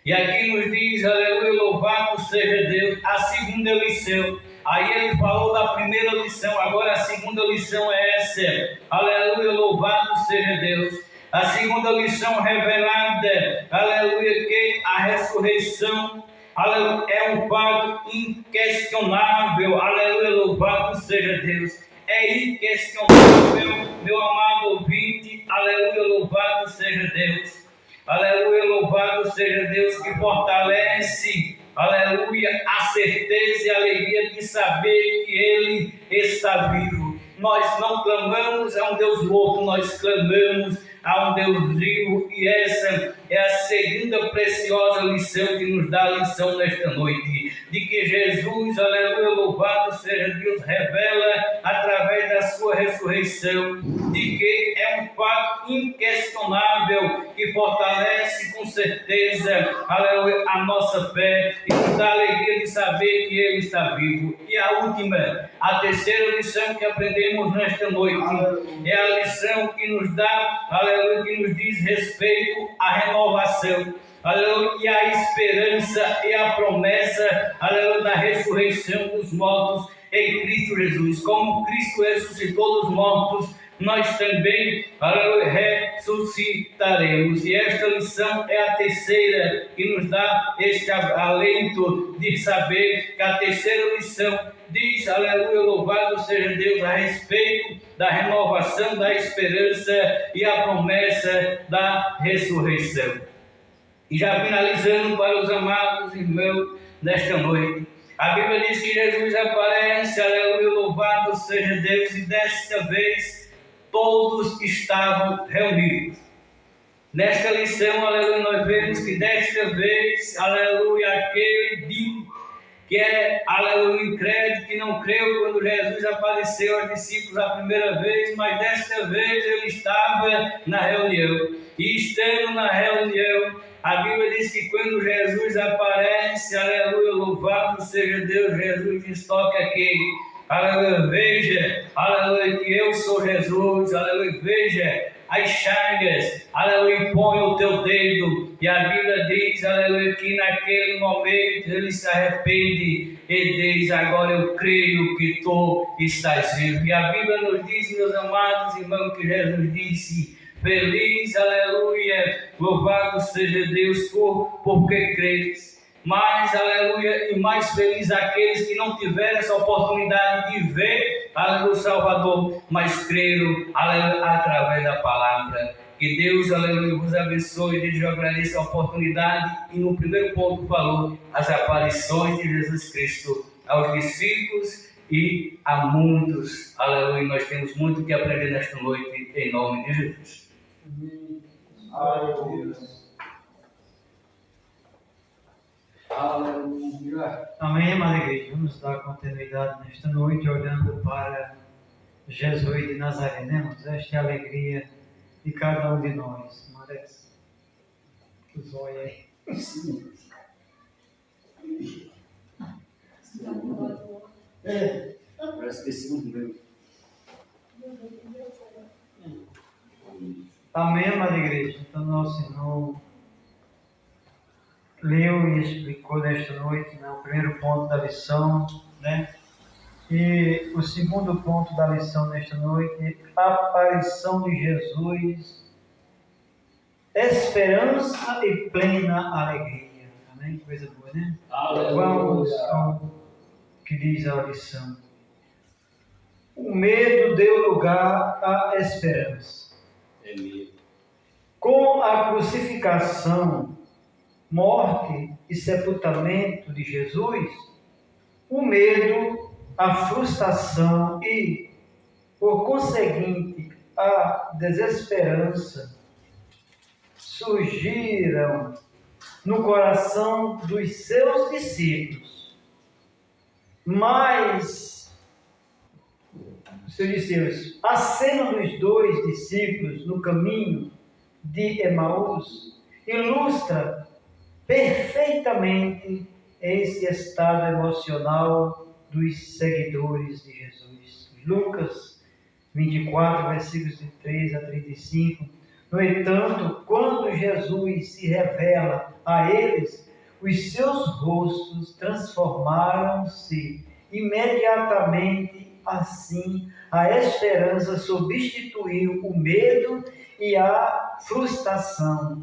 E aqui nos diz, aleluia, louvado seja Deus, a segunda lição. Aí ele falou da primeira lição, agora a segunda lição é essa, aleluia, louvado seja Deus. A segunda lição revelada, aleluia, que a ressurreição, aleluia, é um fato inquestionável, aleluia, louvado seja Deus. É inquestionável, meu amado ouvinte, aleluia, louvado seja Deus. Aleluia, louvado seja Deus, que fortalece, aleluia, a certeza e a alegria de saber que Ele está vivo. Nós não clamamos a um Deus morto, nós clamamos a um Deus vivo, e essa é a segunda preciosa lição que nos dá a lição nesta noite, de que Jesus, aleluia, louvado seja Deus, revela através da sua ressurreição, de que é um fato inquestionável que fortalece com certeza, aleluia, a nossa fé e nos dá a alegria de saber que Ele está vivo. E a última, a terceira lição que aprendemos nesta noite, é a lição que nos dá, aleluia, que nos diz respeito à renovação, aleluia, e a esperança e a promessa, aleluia, da ressurreição dos mortos em Cristo Jesus. Como Cristo ressuscitou dos mortos, nós também, aleluia, ressuscitaremos. E esta lição é a terceira que nos dá este alento de saber que a terceira lição diz, aleluia, louvado seja Deus, a respeito da renovação, da esperança e a promessa da ressurreição. E já finalizando para os amados irmãos nesta noite, a Bíblia diz que Jesus aparece, aleluia, louvado seja Deus, e desta vez todos estavam reunidos. Nesta lição, aleluia, nós vemos que desta vez, aleluia, aquele digno que é, aleluia, incrédulo, que não creu quando Jesus apareceu aos discípulos a primeira vez, mas desta vez ele estava na reunião. E estando na reunião, a Bíblia diz que quando Jesus aparece, aleluia, louvado seja Deus, Jesus diz, toca aqui, aleluia, veja, aleluia, que eu sou Jesus, aleluia, veja as chagas, aleluia, põe o teu dedo. E a Bíblia diz, aleluia, que naquele momento ele se arrepende e diz, agora eu creio que tu estás vivo. E a Bíblia nos diz, meus amados irmãos, que Jesus disse, feliz, aleluia, louvado seja Deus porque creis. Mas, aleluia, e mais feliz aqueles que não tiveram essa oportunidade de ver, aleluia, o Salvador, mas creram, aleluia, através da palavra. Que Deus, aleluia, vos abençoe. Desde eu agradeço a oportunidade. E no primeiro ponto falou as aparições de Jesus Cristo aos discípulos e a muitos, aleluia. Nós temos muito que aprender nesta noite, em nome de Jesus. Aleluia. Amém, amada igreja. Vamos dar continuidade nesta noite, olhando para Jesus de Nazaré, né, irmãos? Esta é a alegria de cada um de nós. Merece. Os olhos aí. Parece que esse meu. Amém, amada igreja. Então, nosso irmão leu e explicou nesta noite, né, o primeiro ponto da lição, né? E o segundo ponto da lição nesta noite, a aparição de Jesus, esperança e plena alegria. Amém? Coisa boa, né? Aleluia. Vamos ao que diz a lição. O medo deu lugar à esperança. Com a crucificação, morte e sepultamento de Jesus, o medo, a frustração e, por conseguinte, a desesperança surgiram no coração dos seus discípulos. Mas, a cena dos dois discípulos no caminho de Emaús ilustra perfeitamente esse estado emocional dos seguidores de Jesus. Lucas 24, versículos de 3 a 35. No entanto, quando Jesus se revela a eles, os seus rostos transformaram-se imediatamente. Assim, a esperança substituiu o medo e a frustração.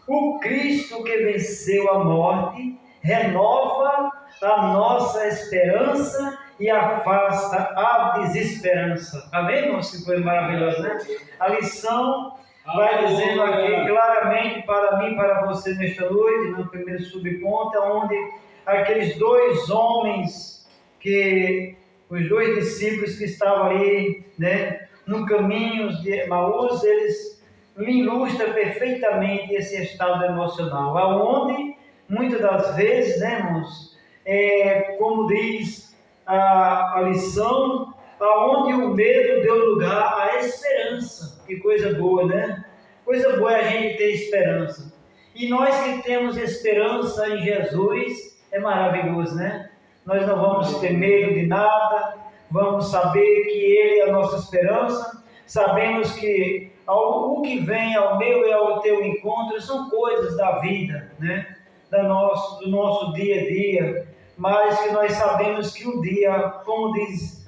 O Cristo que venceu a morte renova a nossa esperança e afasta a desesperança. Amém, irmãos? Que coisa maravilhosa, né? A lição vai dizendo aqui claramente para mim e para você nesta noite, no primeiro subponto, onde aqueles dois homens, os dois discípulos que estavam ali, né, no caminho de Emaús, eles me ilustra perfeitamente esse estado emocional, aonde muitas das vezes, né, irmãos, como diz a lição, aonde o medo deu lugar à esperança. Que coisa boa, né? Coisa boa é a gente ter esperança. E nós que temos esperança em Jesus, é maravilhoso, né? Nós não vamos ter medo de nada, vamos saber que Ele é a nossa esperança, sabemos que o que vem ao meu e ao teu encontro são coisas da vida, né? Do nosso dia a dia, mas que nós sabemos que um dia, como diz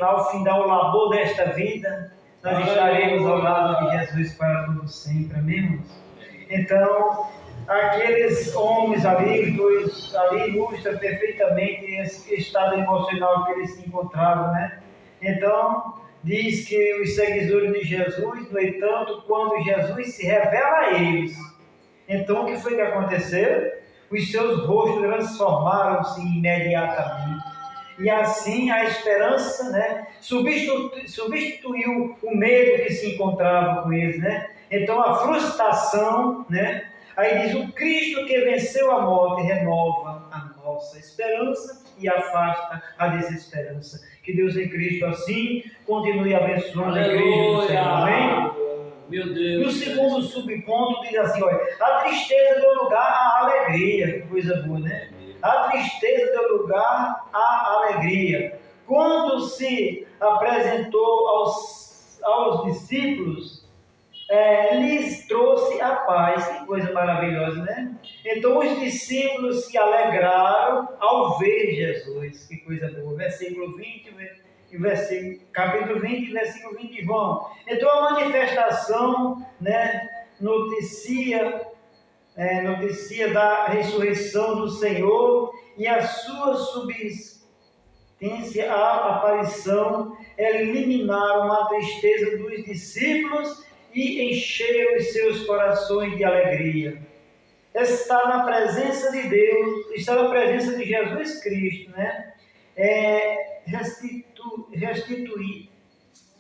ao final, o labor desta vida, nós estaremos ao lado de Jesus para todo sempre, amém, irmãos? Então, aqueles homens ali ilustram perfeitamente esse estado emocional que eles se encontravam, né? Então, diz que os seguidores de Jesus, no entanto, quando Jesus se revela a eles, então o que foi que aconteceu? Os seus rostos transformaram-se imediatamente. E assim a esperança, né, substituiu o medo que se encontrava com eles, né? Então a frustração, né? Aí diz: o Cristo que venceu a morte renova a nossa esperança e afasta a desesperança. Que Deus em Cristo assim continue abençoando a igreja do Senhor. Amém? Meu Deus. E o segundo subponto diz assim: olha, a tristeza deu lugar à alegria. Que coisa boa, né? A tristeza deu lugar à alegria. Quando se apresentou aos discípulos, lhes trouxe a paz. Que coisa maravilhosa, né? Então os discípulos se alegraram ao ver Jesus. Que coisa boa. Versículo 20, capítulo 20, versículo 20 de João. Então a manifestação, né, noticia da ressurreição do Senhor e a sua subsistência à aparição eliminaram a tristeza dos discípulos e encheram os seus corações de alegria. Está na presença de Deus, está na presença de Jesus Cristo, né?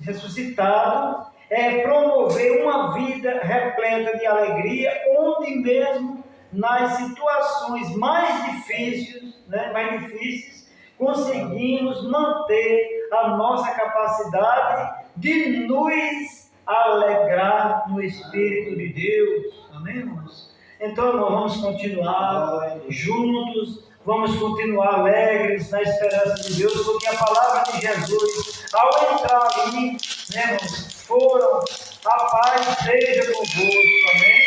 Ressuscitado, promover uma vida repleta de alegria, onde mesmo nas situações mais difíceis, conseguimos manter a nossa capacidade de nos alegrar no Espírito de Deus. Amém, irmãos? Então, nós vamos continuar juntos, vamos continuar alegres na esperança de Deus, porque a palavra de Jesus, ao entrar ali, né, foram: a paz seja convosco, amém?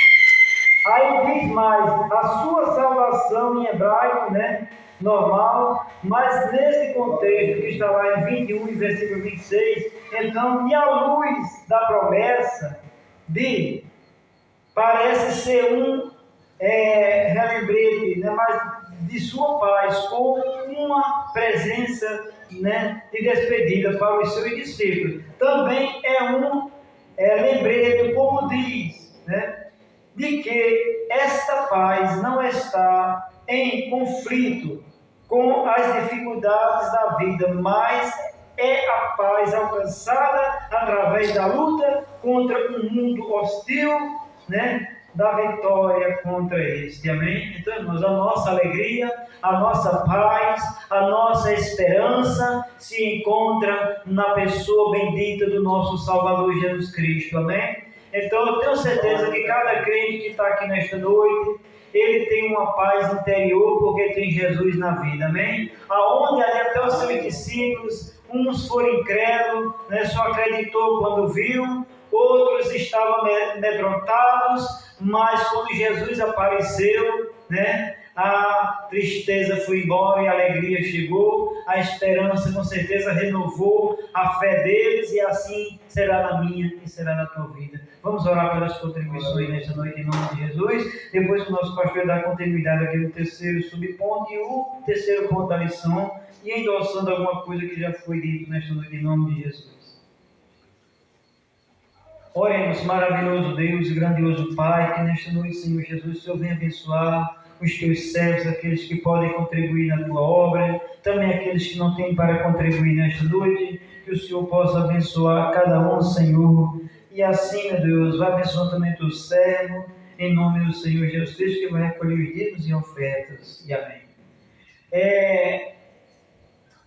Aí diz mais: a sua salvação em hebraico, né, normal, mas nesse contexto que está lá em 21, versículo 26, então, e à luz da promessa parece ser relembrete, né, mas de sua paz, com uma presença, né, de despedida para os seus discípulos. Também lembrete, como diz, né, de que esta paz não está em conflito com as dificuldades da vida, mas é a paz alcançada através da luta contra um mundo hostil, né, da vitória contra este. Amém? Então, irmãos, a nossa alegria, a nossa paz, a nossa esperança se encontra na pessoa bendita do nosso Salvador Jesus Cristo. Amém? Então, eu tenho certeza que cada crente que está aqui nesta noite, ele tem uma paz interior porque tem Jesus na vida. Amém? Aonde ali até os seus discípulos, uns foram incrédulos, né, só acreditou quando viu, outros estavam amedrontados, mas quando Jesus apareceu, né, a tristeza foi embora e a alegria chegou, a esperança com certeza renovou a fé deles, e assim será na minha e será na tua vida. Vamos orar pelas contribuições nesta noite em nome de Jesus. Depois que o nosso pastor dá continuidade aqui no terceiro subponto e o terceiro ponto da lição, e endossando alguma coisa que já foi dito nesta noite em nome de Jesus. Oremos, maravilhoso Deus e grandioso Pai, que nesta noite, Senhor Jesus, o Senhor venha abençoar os teus servos, aqueles que podem contribuir na tua obra, também aqueles que não têm para contribuir nesta noite, que o Senhor possa abençoar cada um, Senhor, E assim, meu Deus, vai abençoando também teu servo, em nome do Senhor Jesus Cristo, que vai recolher os dízimos e ofertas. E amém.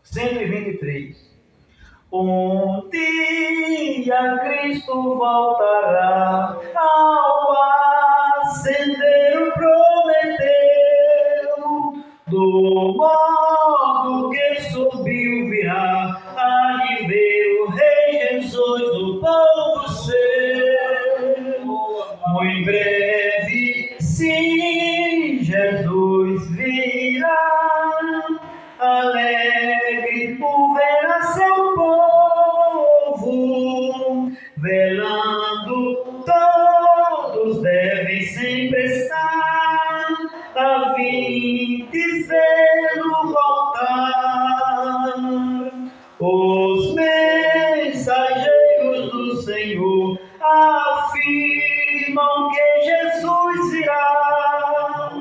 123. Um dia Cristo voltará, ao ascender prometeu, do modo que subiu virá, há de ver o Rei Jesus do povo seu. Muito breve, sim, Jesus virá, alegre por ver a seu povo, velando todos devem sempre estar, a fim de vê-lo voltar. Os mensageiros do Senhor afirmam que Jesus virá,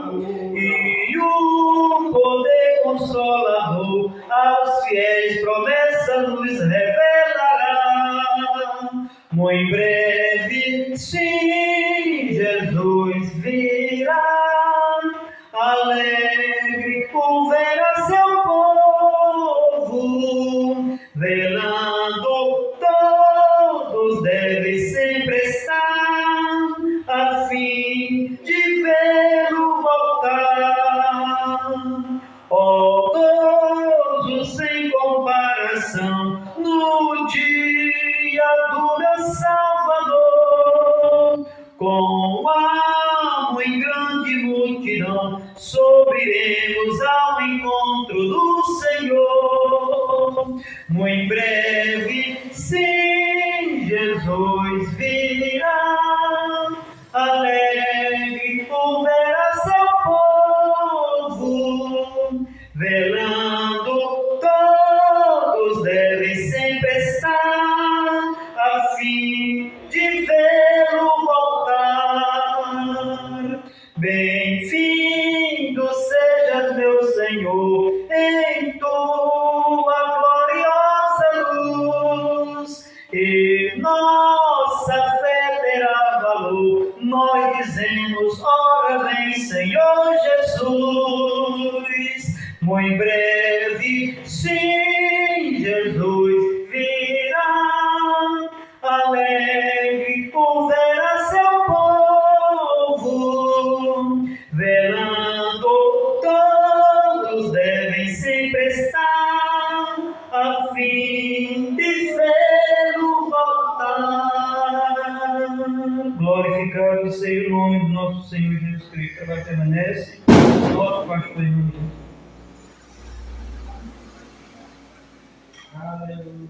e o poder consolador aos fiéis promessas nos revelará. Muito em breve, sim, Jesus virá, alegre por ver a seu povo, velando todos devem sempre estar, a fim de vê-lo voltar. Ó gozo sem comparação no dia do meu Salvador, com alma em grande multidão subiremos ao encontro do Senhor. Muito em breve, sim, Jesus virá, alegre por ver a seu povo, velando todos devem sempre estar, a fim de vê-lo voltar. Bem-vindo sejas, meu Senhor, em tua gloriosa luz, e nossa fé terá valor. Nós dizemos: ora vem, Senhor Jesus. Muito em breve, sim, Jesus virá, alegre por ver a seu povo, velando todos devem sempre estar, a fim de vê-lo voltar. Glorificado seja o nome do nosso Senhor Jesus Cristo, agora permanece nosso pastor em nome de Jesus. Aleluia.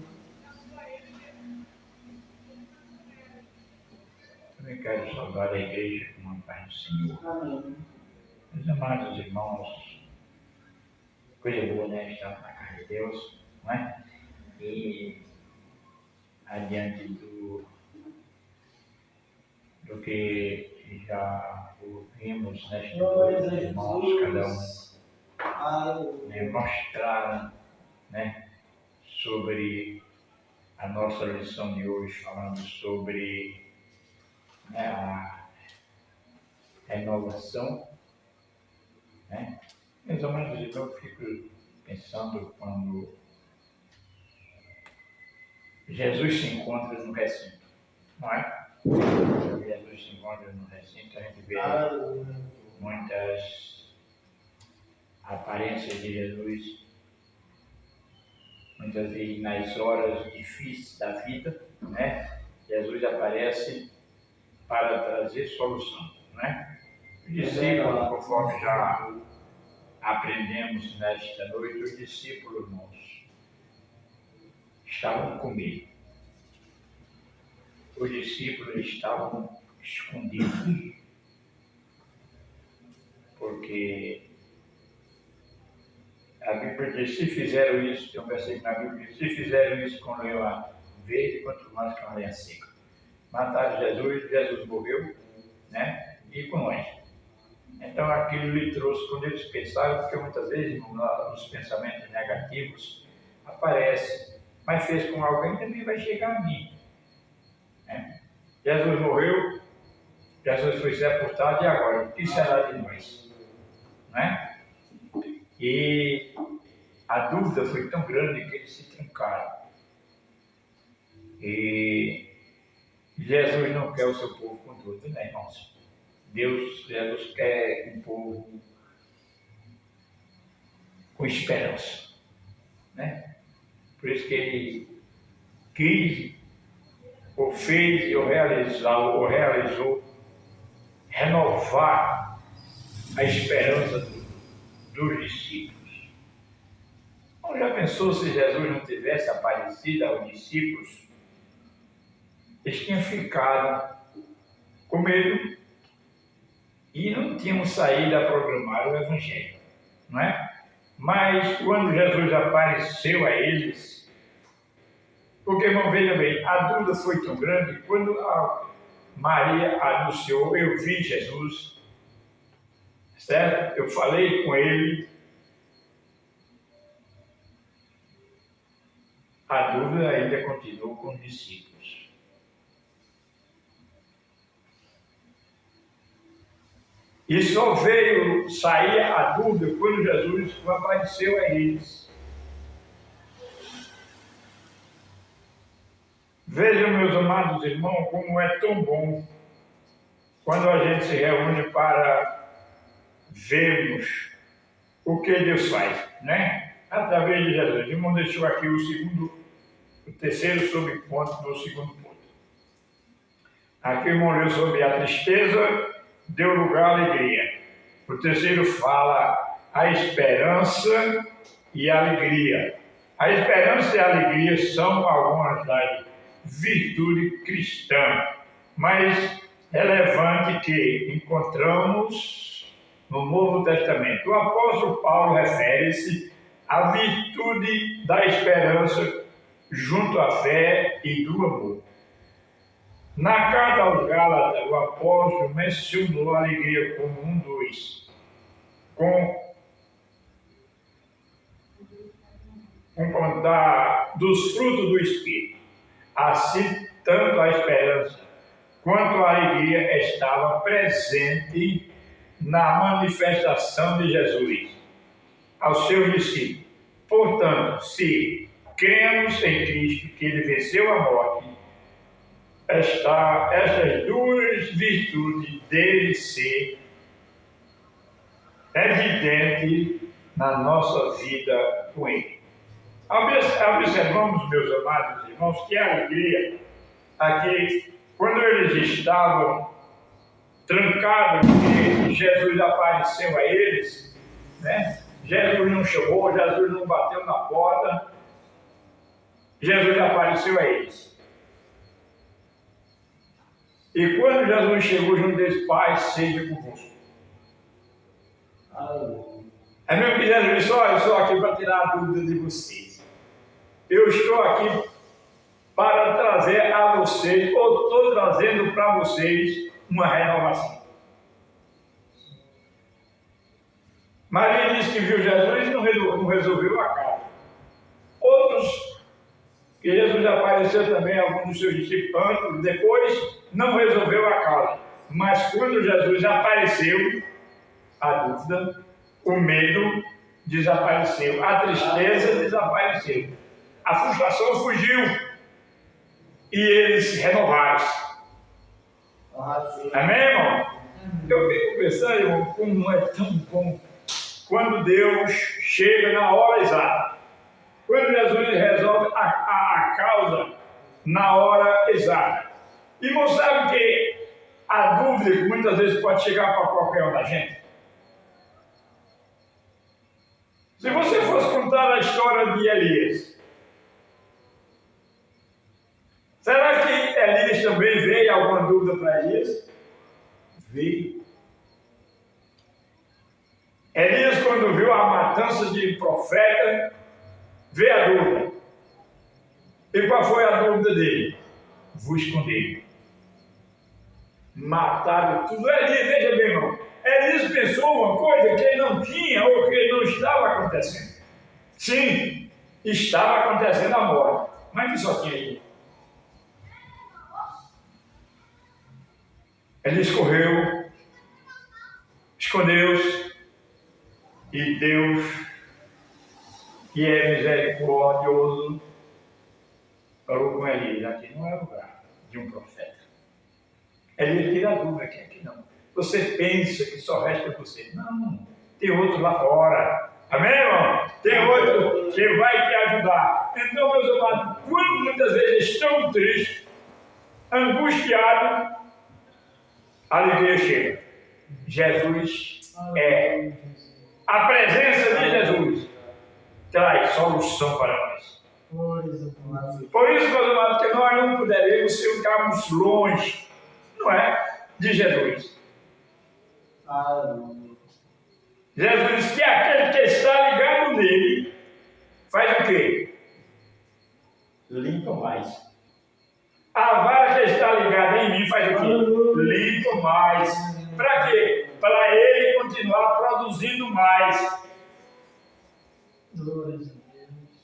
Também quero saudar a igreja com a paz do Senhor. Amém. Meus amados irmãos, coisa boa, né? Estar na casa de Deus, não é? E adiante do que já ouvimos nesta noite, irmãos, cada um mostraram, né, sobre a nossa lição de hoje, falando sobre, né, a renovação, né? Mais ou menos eu fico pensando quando Jesus se encontra no recinto, não é? Quando Jesus se encontra no recinto, a gente vê muitas aparências de Jesus, muitas vezes nas horas difíceis da vida, né? Jesus aparece para trazer solução, né? Os discípulos, conforme já aprendemos nesta noite, os discípulos, irmãos, estavam com medo. Os discípulos estavam escondidos, porque a Bíblia diz: se fizeram isso, tem um versículo na Bíblia, se fizeram isso com leão verde, quanto mais com a lenha seca. Mataram Jesus, Jesus morreu, né? E com nós. Então aquilo lhe trouxe, quando eles pensaram, porque muitas vezes os pensamentos negativos aparecem, mas fez com alguém, também vai chegar a mim, né? Jesus morreu, Jesus foi sepultado, e agora? O que será de nós? Né? E a dúvida foi tão grande que eles se trancaram. E Jesus não quer o seu povo com dúvida, né, irmãos? Jesus quer um povo com esperança, né? Por isso que ele quis, ou fez, ou realizou, renovar a esperança dos discípulos. Então, já pensou se Jesus não tivesse aparecido aos discípulos? Eles tinham ficado com medo e não tinham saído a proclamar o Evangelho, não é? Mas quando Jesus apareceu a eles, porque, irmão, veja bem, a dúvida foi tão grande, quando a Maria anunciou, eu vi Jesus, certo? Eu falei com ele, a dúvida ainda continuou com os discípulos. E só veio sair a dúvida quando Jesus apareceu a eles. Vejam, meus amados irmãos, como é tão bom quando a gente se reúne para vermos o que Deus faz, né? Através de Jesus. O irmão deixou aqui o terceiro subponto do segundo ponto. Aqui o irmão leu sobre a tristeza, deu lugar à alegria. O terceiro fala a esperança e a alegria. A esperança e a alegria são algumas das virtudes cristãs, mas relevante que encontramos no Novo Testamento. O apóstolo Paulo refere-se à virtude da esperança junto à fé e do amor. Na carta aos Gálatas, o apóstolo mencionou a alegria como dos frutos do Espírito. Assim, tanto a esperança quanto a alegria estava presente na manifestação de Jesus aos seus discípulos. Portanto, se cremos em Cristo, que ele venceu a morte, estas duas virtudes devem ser evidentes na nossa vida com ele. Observamos, meus amados irmãos, que a alegria, aqui, quando eles estavam trancados, que Jesus apareceu a eles, né? Jesus não chamou, Jesus não bateu na porta, Jesus apareceu a eles. E quando Jesus chegou junto deles, Pai, seja convosco. É mesmo que Jesus disse, olha, eu estou aqui para tirar a dúvida de vocês. Eu estou aqui para trazer a vocês, ou estou trazendo para vocês uma renovação. Maria disse que viu Jesus e não resolveu a causa. Outros, que Jesus apareceu também a alguns dos seus discípulos antes, depois, não resolveu a causa. Mas quando Jesus apareceu, a dúvida, o medo desapareceu, a tristeza desapareceu, a frustração fugiu e eles se renovaram. Amém, irmão? Eu fico pensando, irmão, como é tão bom quando Deus chega na hora exata. Quando Jesus resolve a causa na hora exata. E você sabe que a dúvida que muitas vezes pode chegar para qualquer um da gente. Se você fosse contar a história de Elias, será que Elias também veio alguma dúvida para Elias? Veio. Elias, quando viu a matança de profeta, veio a dúvida. E qual foi a dúvida dele? Vou esconder. Mataram tudo. Elias, veja bem, irmão. Elias pensou uma coisa que ele não tinha ou que não estava acontecendo. Sim, estava acontecendo a morte. Mas que só tinha ele. Ele escondeu-se, e Deus, que é misericordioso, falou com Elias: aqui não é lugar de um profeta. Elias tira a dúvida que aqui não. Você pensa que só resta você. Não, tem outro lá fora. Amém, irmão? Tem outro que vai te ajudar. Então, meus amados, quando muitas vezes estão tristes, angustiados, a alegria chega. Jesus é. A presença de Jesus traz solução para nós. Por isso, meus amados, que nós não poderemos ficarmos longe, não é, de Jesus. Jesus diz que aquele que está ligado nele faz o quê? Limpa mais. A vara que está ligada em mim faz o quê? Limpa mais. Para quê? Para ele continuar produzindo mais.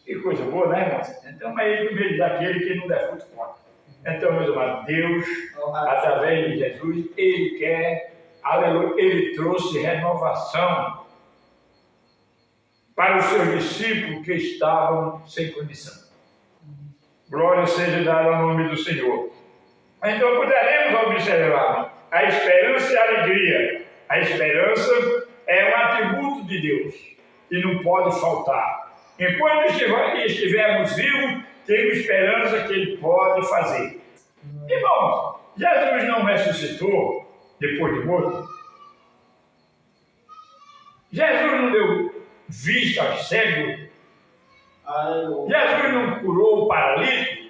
Que coisa boa, né, irmão? Então é ele mesmo daquele que não der fruto conta. Então, meus amados, Deus, através de Jesus, ele quer, aleluia, ele trouxe renovação para os seus discípulos que estavam sem condição. Glória seja dada ao nome do Senhor. Então poderemos observar a esperança e a alegria. A esperança é um atributo de Deus e não pode faltar. Enquanto estivermos vivos, temos esperança que Ele pode fazer. Irmãos, Jesus não ressuscitou depois de morto? Jesus não deu vista aos cegos? Jesus não curou o paralítico?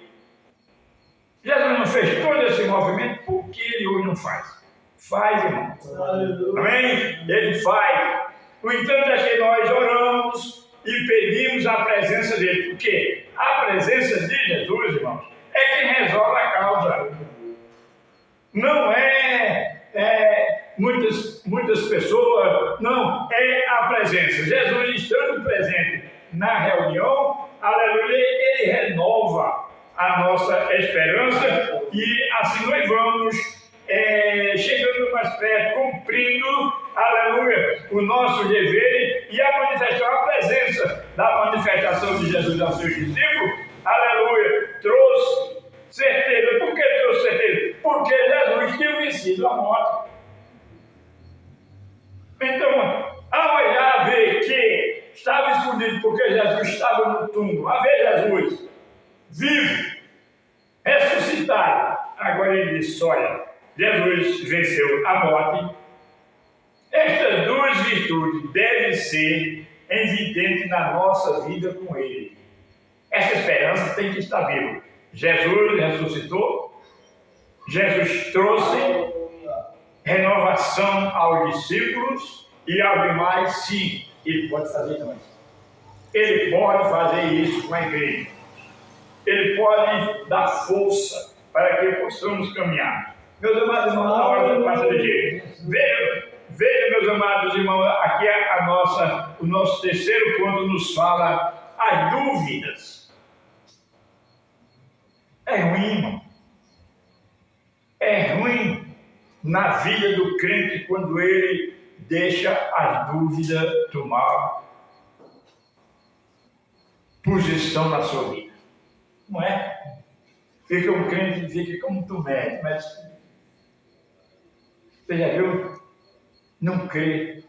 Jesus não fez todo esse movimento? Por que Ele hoje não faz? Faz, irmão. Amém? Ele faz. O entanto é que nós oramos e pedimos a presença dele. Porque a presença de Jesus, irmãos, é quem resolve a causa. Não muitas pessoas, não, é a presença. Jesus estando presente na reunião, aleluia, ele renova a nossa esperança e assim nós vamos chegando mais perto, cumprindo, aleluia, o nosso dever e a manifestar a presença da manifestação de Jesus aos seus discípulos, aleluia, trouxe certeza. Por que trouxe certeza? Porque Jesus tinha vencido a morte. Então, ao olhar, ver que estava escondido porque Jesus estava no túmulo, a ver Jesus vivo, ressuscitado, agora ele disse: olha, Jesus venceu a morte. Estas duas virtudes devem ser evidentes na nossa vida com Ele. Essa esperança tem que estar viva. Jesus ressuscitou, Jesus trouxe renovação aos discípulos e aos demais. Sim, Ele pode fazer nós. Ele pode fazer isso com a igreja. Ele pode dar força para que possamos caminhar. Meus amados irmãos, na hora da pasta de dia, veja, meus amados irmãos, aqui o nosso terceiro ponto nos fala as dúvidas. É ruim, irmão. É ruim na vida do crente quando ele deixa as dúvidas tomar posição na sua vida. Não é? Fica um crente e fica como Tomé, mas você já viu? Não crê.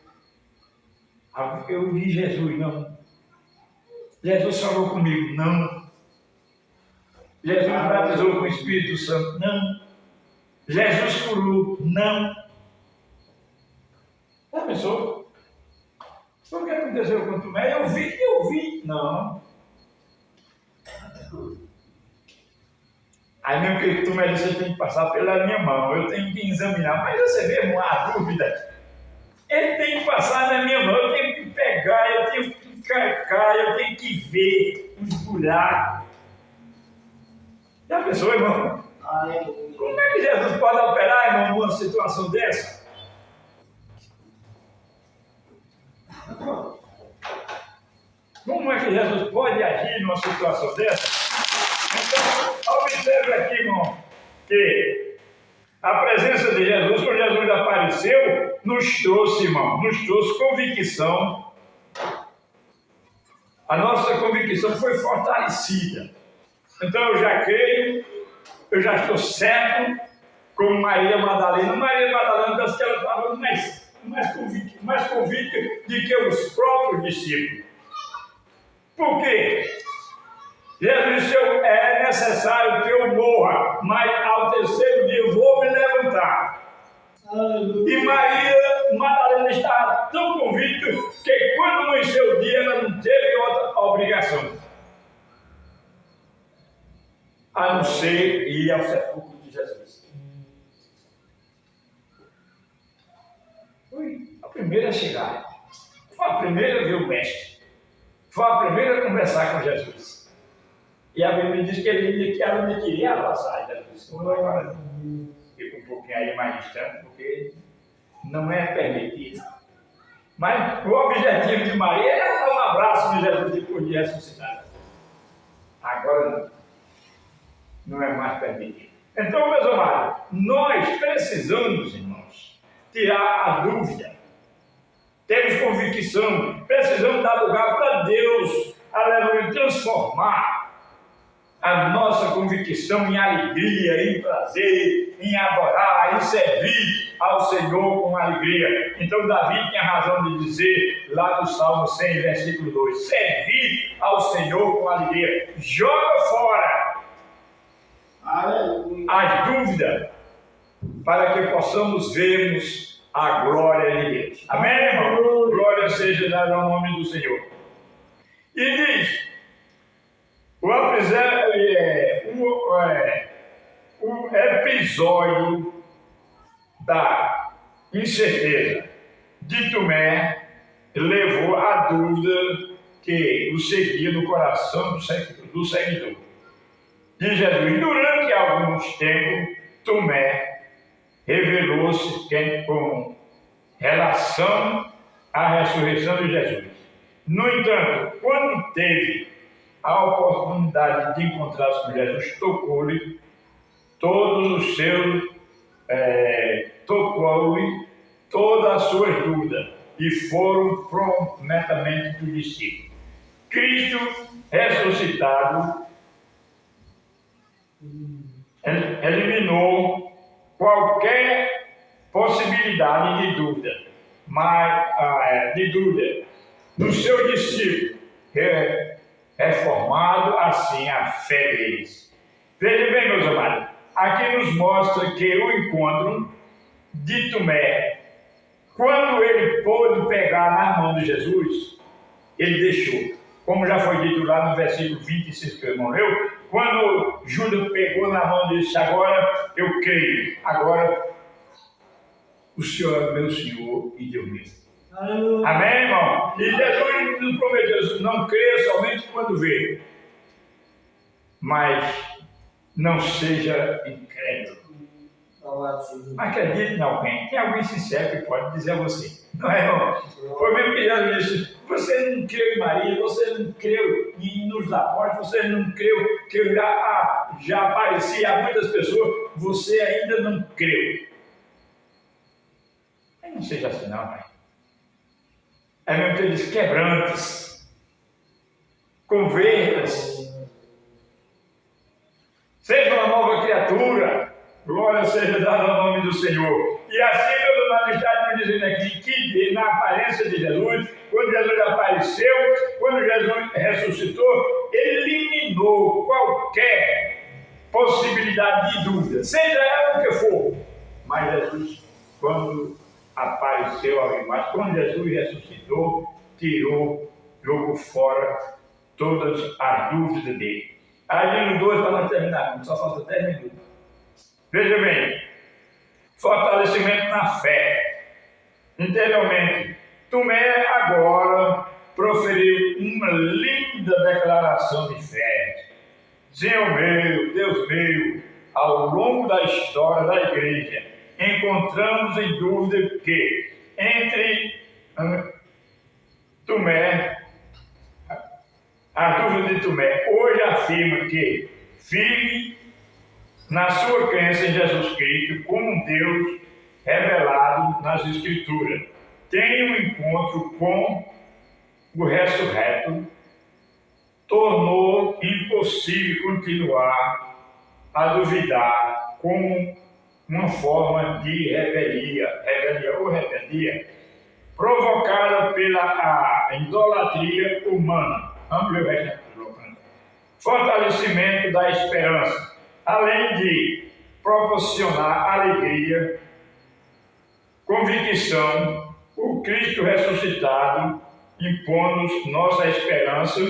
Eu vi Jesus, não. Jesus falou comigo, não. Jesus me batizou com o Espírito Santo, não. Jesus curou, não. Já pensou? O que aconteceu com Tomé? Eu vi, não. Aí mesmo que Tomé disse, você tem que passar pela minha mão, eu tenho que examinar. Mas você vê uma dúvida. Ele tem que passar na minha mão, eu tenho que pegar, eu tenho que carcar, eu tenho que ver os buracos. Já pensou, irmão? Como é que Jesus pode operar, irmão, numa situação dessa? Como é que Jesus pode agir numa situação dessa? Então, observe aqui, irmão, que A presença de Jesus, quando Jesus apareceu, nos trouxe, irmão, nos trouxe convicção. A nossa convicção foi fortalecida. Então eu já creio, eu já estou certo, como Maria Madalena. Maria Madalena, parece que ela estava mais convicta de que os próprios discípulos. Por quê? Jesus disse, é necessário que eu morra, mas ao terceiro dia eu vou me levantar. E Maria Madalena estava tão convicta que quando amanheceu o dia ela não teve outra obrigação a não ser ir ao sepulcro de Jesus. Foi a primeira a chegar, foi a primeira a ver o mestre, foi a primeira a conversar com Jesus. E a Bíblia diz que ela me queria abraçar. Ela disse, agora fica um pouquinho aí mais distante, porque não é permitido. Mas o objetivo de Maria era dar um abraço de Jesus depois de ressuscitar. Agora não é mais permitido. Então, meus amados, nós precisamos, irmãos, tirar a dúvida. Temos convicção, precisamos dar lugar para Deus, aleluia, transformar a nossa convicção em alegria, em prazer, em adorar, em servir ao Senhor com alegria. Então Davi tinha razão de dizer lá no Salmo 100, versículo 2, servir ao Senhor com alegria. Joga fora as dúvidas para que possamos vermos a glória de Deus. Amém, irmão? Glória seja dada ao nome do Senhor. E diz, o episódio da incerteza de Tomé levou à dúvida que o seguia no coração do seguidor de Jesus. Durante alguns tempos, Tomé revelou-se com relação à ressurreição de Jesus. No entanto, quando teve a oportunidade de encontrar-se com Jesus, tocou-lhe todos os seus, tocou-lhe todas as suas dúvidas e foram prontamente dos discípulos. Cristo ressuscitado eliminou qualquer possibilidade de dúvida, no seu discípulo, reformado assim a fé deles. Veja bem, meus amados, aqui nos mostra que o encontro de Tomé, quando ele pôde pegar na mão de Jesus, ele deixou. Como já foi dito lá no versículo 26 que o irmão leu, quando Judas pegou na mão e disse, agora eu creio, agora o Senhor é meu Senhor e Deus meu. Amém, irmão? E Jesus nos prometeu, não creia somente quando vê, mas não seja incrédulo. Acredite em alguém. Tem alguém sincero que pode dizer a você. Não é, irmão? Foi mesmo que Jesus disse, você não creu em Maria, você não creu nos apóstolos, você não creu que eu já aparecia a muitas pessoas, você ainda não creu. Não seja assim não, pai. É mesmo que ele diz, quebrantes, convertas, seja uma nova criatura, glória seja dada ao nome do Senhor. E assim, meu irmão, está nos dizendo aqui que na aparência de Jesus, quando Jesus apareceu, quando Jesus ressuscitou, eliminou qualquer possibilidade de dúvida, seja ela o que for. Mas Jesus, quando apareceu alguém mais, quando Jesus ressuscitou, jogou fora todas as dúvidas dele. Aí no 2 para nós terminarmos, só falta 10 minutos. Veja bem, fortalecimento na fé. Interiormente, Tomé agora proferiu uma linda declaração de fé. Senhor meu, Deus meu, ao longo da história da igreja, encontramos em dúvida que entre Tomé, a dúvida de Tomé, hoje afirma que firme na sua crença em Jesus Cristo como um Deus revelado nas Escrituras. Tem um encontro com o ressurreto, tornou impossível continuar a duvidar como uma forma de rebeldia provocada pela idolatria humana. Vamos ler o resto. Fortalecimento da esperança, além de proporcionar alegria, convicção, o Cristo ressuscitado impõe-nos nossa esperança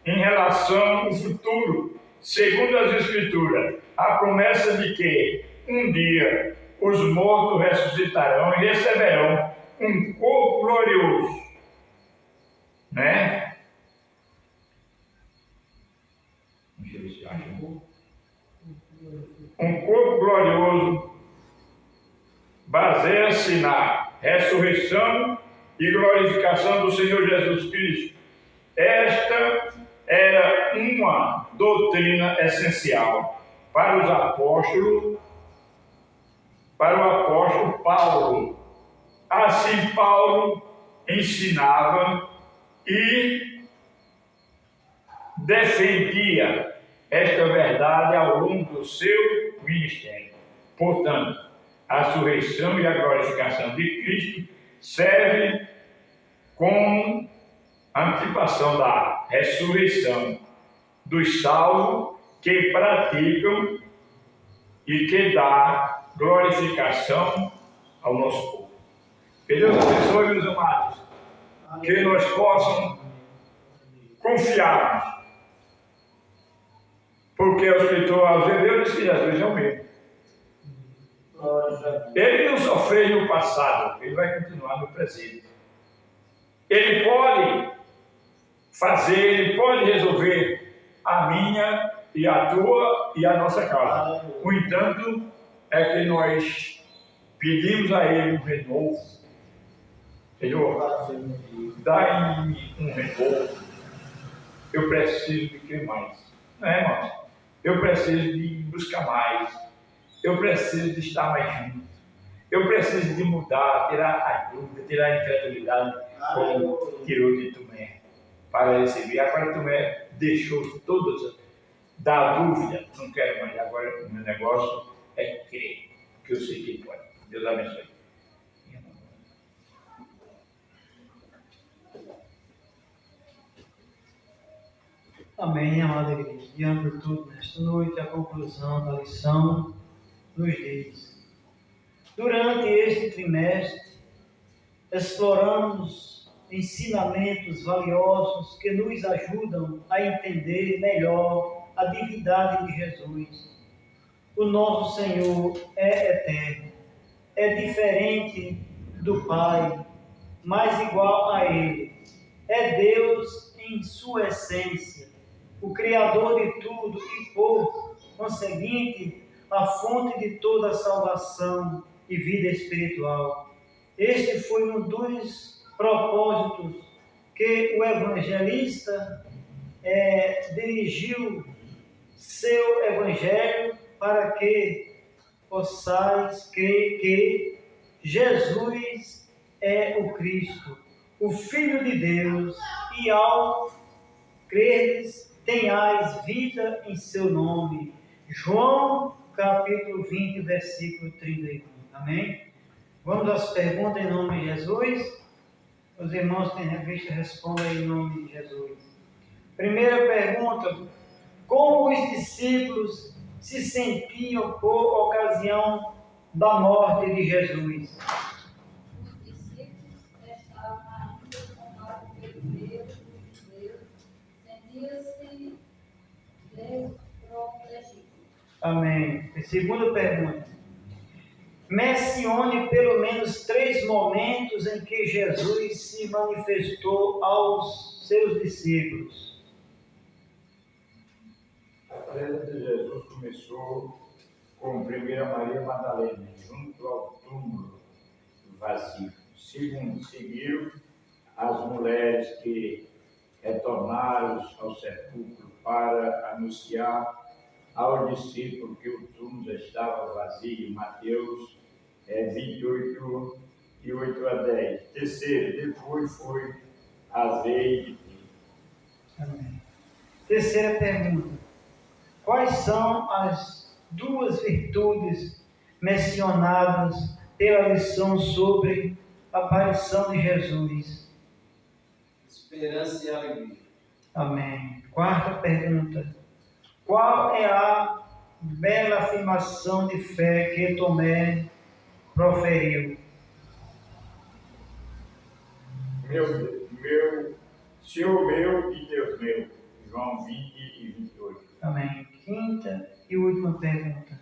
em relação ao futuro, segundo as Escrituras, a promessa de que um dia os mortos ressuscitarão e receberão um corpo glorioso, né? Deixa eu ver se eu acho. Um corpo glorioso baseia-se na ressurreição e glorificação do Senhor Jesus Cristo. Esta era uma doutrina essencial para os apóstolos, para o apóstolo Paulo. Assim, Paulo ensinava e defendia esta verdade ao longo do seu ministério. Portanto, a ressurreição e a glorificação de Cristo servem como antecipação da ressurreição dos salvos que praticam e que dá glorificação ao nosso povo. Que Deus abençoe, meus amados, que nós possamos confiar, porque o escritor aos Hebreus diz que Jesus é o mesmo. Ele não só fez no passado, ele vai continuar no presente. Ele pode fazer, ele pode resolver a minha e a tua e a nossa causa. No entanto, é que nós pedimos a ele um renovo. Senhor, dá em mim um renovo. Eu preciso de crer mais. Não é, irmãos? Eu preciso de buscar mais. Eu preciso de estar mais junto. Eu preciso de mudar, tirar a dúvida, tirar a incredulidade, como tirou de Tomé, para receber. Agora Tomé deixou todas da dúvida. Não quero mais. Agora o meu negócio é crer, porque eu sei que ele pode. Deus abençoe. Amém, amada igreja. Diante de tudo, nesta noite, a conclusão da lição nos diz: durante este trimestre, exploramos ensinamentos valiosos que nos ajudam a entender melhor a divindade de Jesus. O nosso Senhor é eterno, é diferente do Pai, mas igual a Ele. É Deus em sua essência, o Criador de tudo e, por conseguinte, a fonte de toda a salvação e vida espiritual. Este foi um dos propósitos que o evangelista dirigiu seu evangelho, para que possais crer que Jesus é o Cristo, o Filho de Deus, e ao creres tenhais vida em seu nome. João capítulo 20, versículo 31. Amém? Vamos às perguntas em nome de Jesus. Os irmãos que têm revista respondam em nome de Jesus. Primeira pergunta: como os discípulos se sentiam por ocasião da morte de Jesus? Os discípulos estavam ainda tomados pelo medo de Deus, sentiam-se desprotegidos. Amém. E segunda pergunta: mencione pelo menos 3 momentos em que Jesus se manifestou aos seus discípulos. A presença de Jesus começou com primeira Maria Madalena, junto ao túmulo vazio. Segundo, seguiram as mulheres que retornaram ao sepulcro para anunciar ao discípulo que o túmulo estava vazio. Mateus 28, de 8 a 10. Terceiro, depois foi a vez de Pedro. Amém. Terceira pergunta. Quais são as duas virtudes mencionadas pela lição sobre a aparição de Jesus? Esperança e alegria. Amém. Quarta pergunta. Qual é a bela afirmação de fé que Tomé proferiu? Senhor meu e Deus meu. João 20 e 28. Amém. Quinta e última pergunta.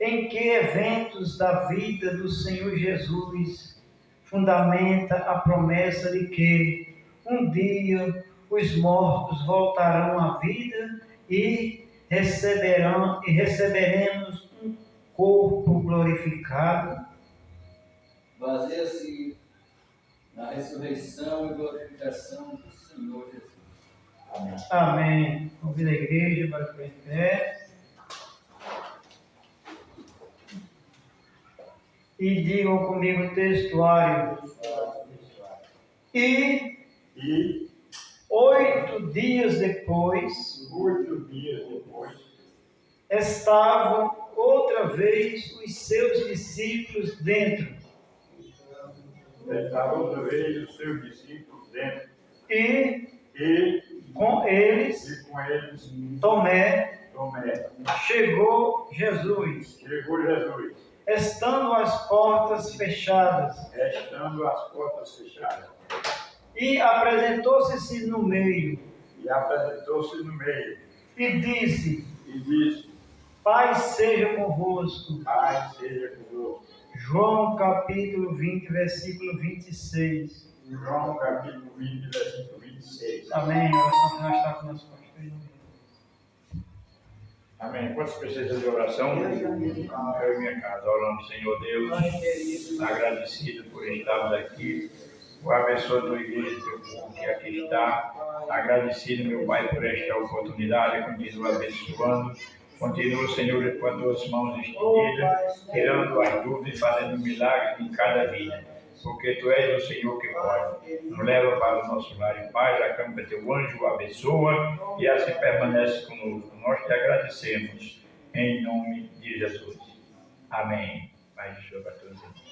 Em que eventos da vida do Senhor Jesus fundamenta a promessa de que um dia os mortos voltarão à vida e receberemos um corpo glorificado? Baseia-se na ressurreição e glorificação do Senhor Jesus. Amém. Amém. Convido a igreja para ficar em pé. E digam comigo o textuário. E 8 dias depois, 8 dias depois, estavam outra vez os seus discípulos dentro. estavam outra vez os seus discípulos dentro. E E com eles, Tomé, chegou Jesus, estando as portas fechadas, e apresentou-se no meio, e disse: Paz seja convosco. João capítulo 20, versículo 26. João capítulo 20, versículo 26. Amém. A oração final está com nosso pastor. Amém. Quantos precisam de oração? Eu e minha casa. Oramos, Senhor Deus, agradecido por estarmos aqui. O abençoe a tua igreja, teu povo que aqui está. Agradecido, meu Pai, por esta oportunidade. Continua abençoando. Continua, Senhor, com as tuas mãos estendidas, tirando as dúvidas e fazendo milagres em cada vida. Porque Tu és o Senhor que pode. Nos leva para o nosso lar em paz, acampa Teu anjo, o abençoa e assim permanece conosco. Nós te agradecemos em nome de Jesus. Amém. Pai de Deus, para todos.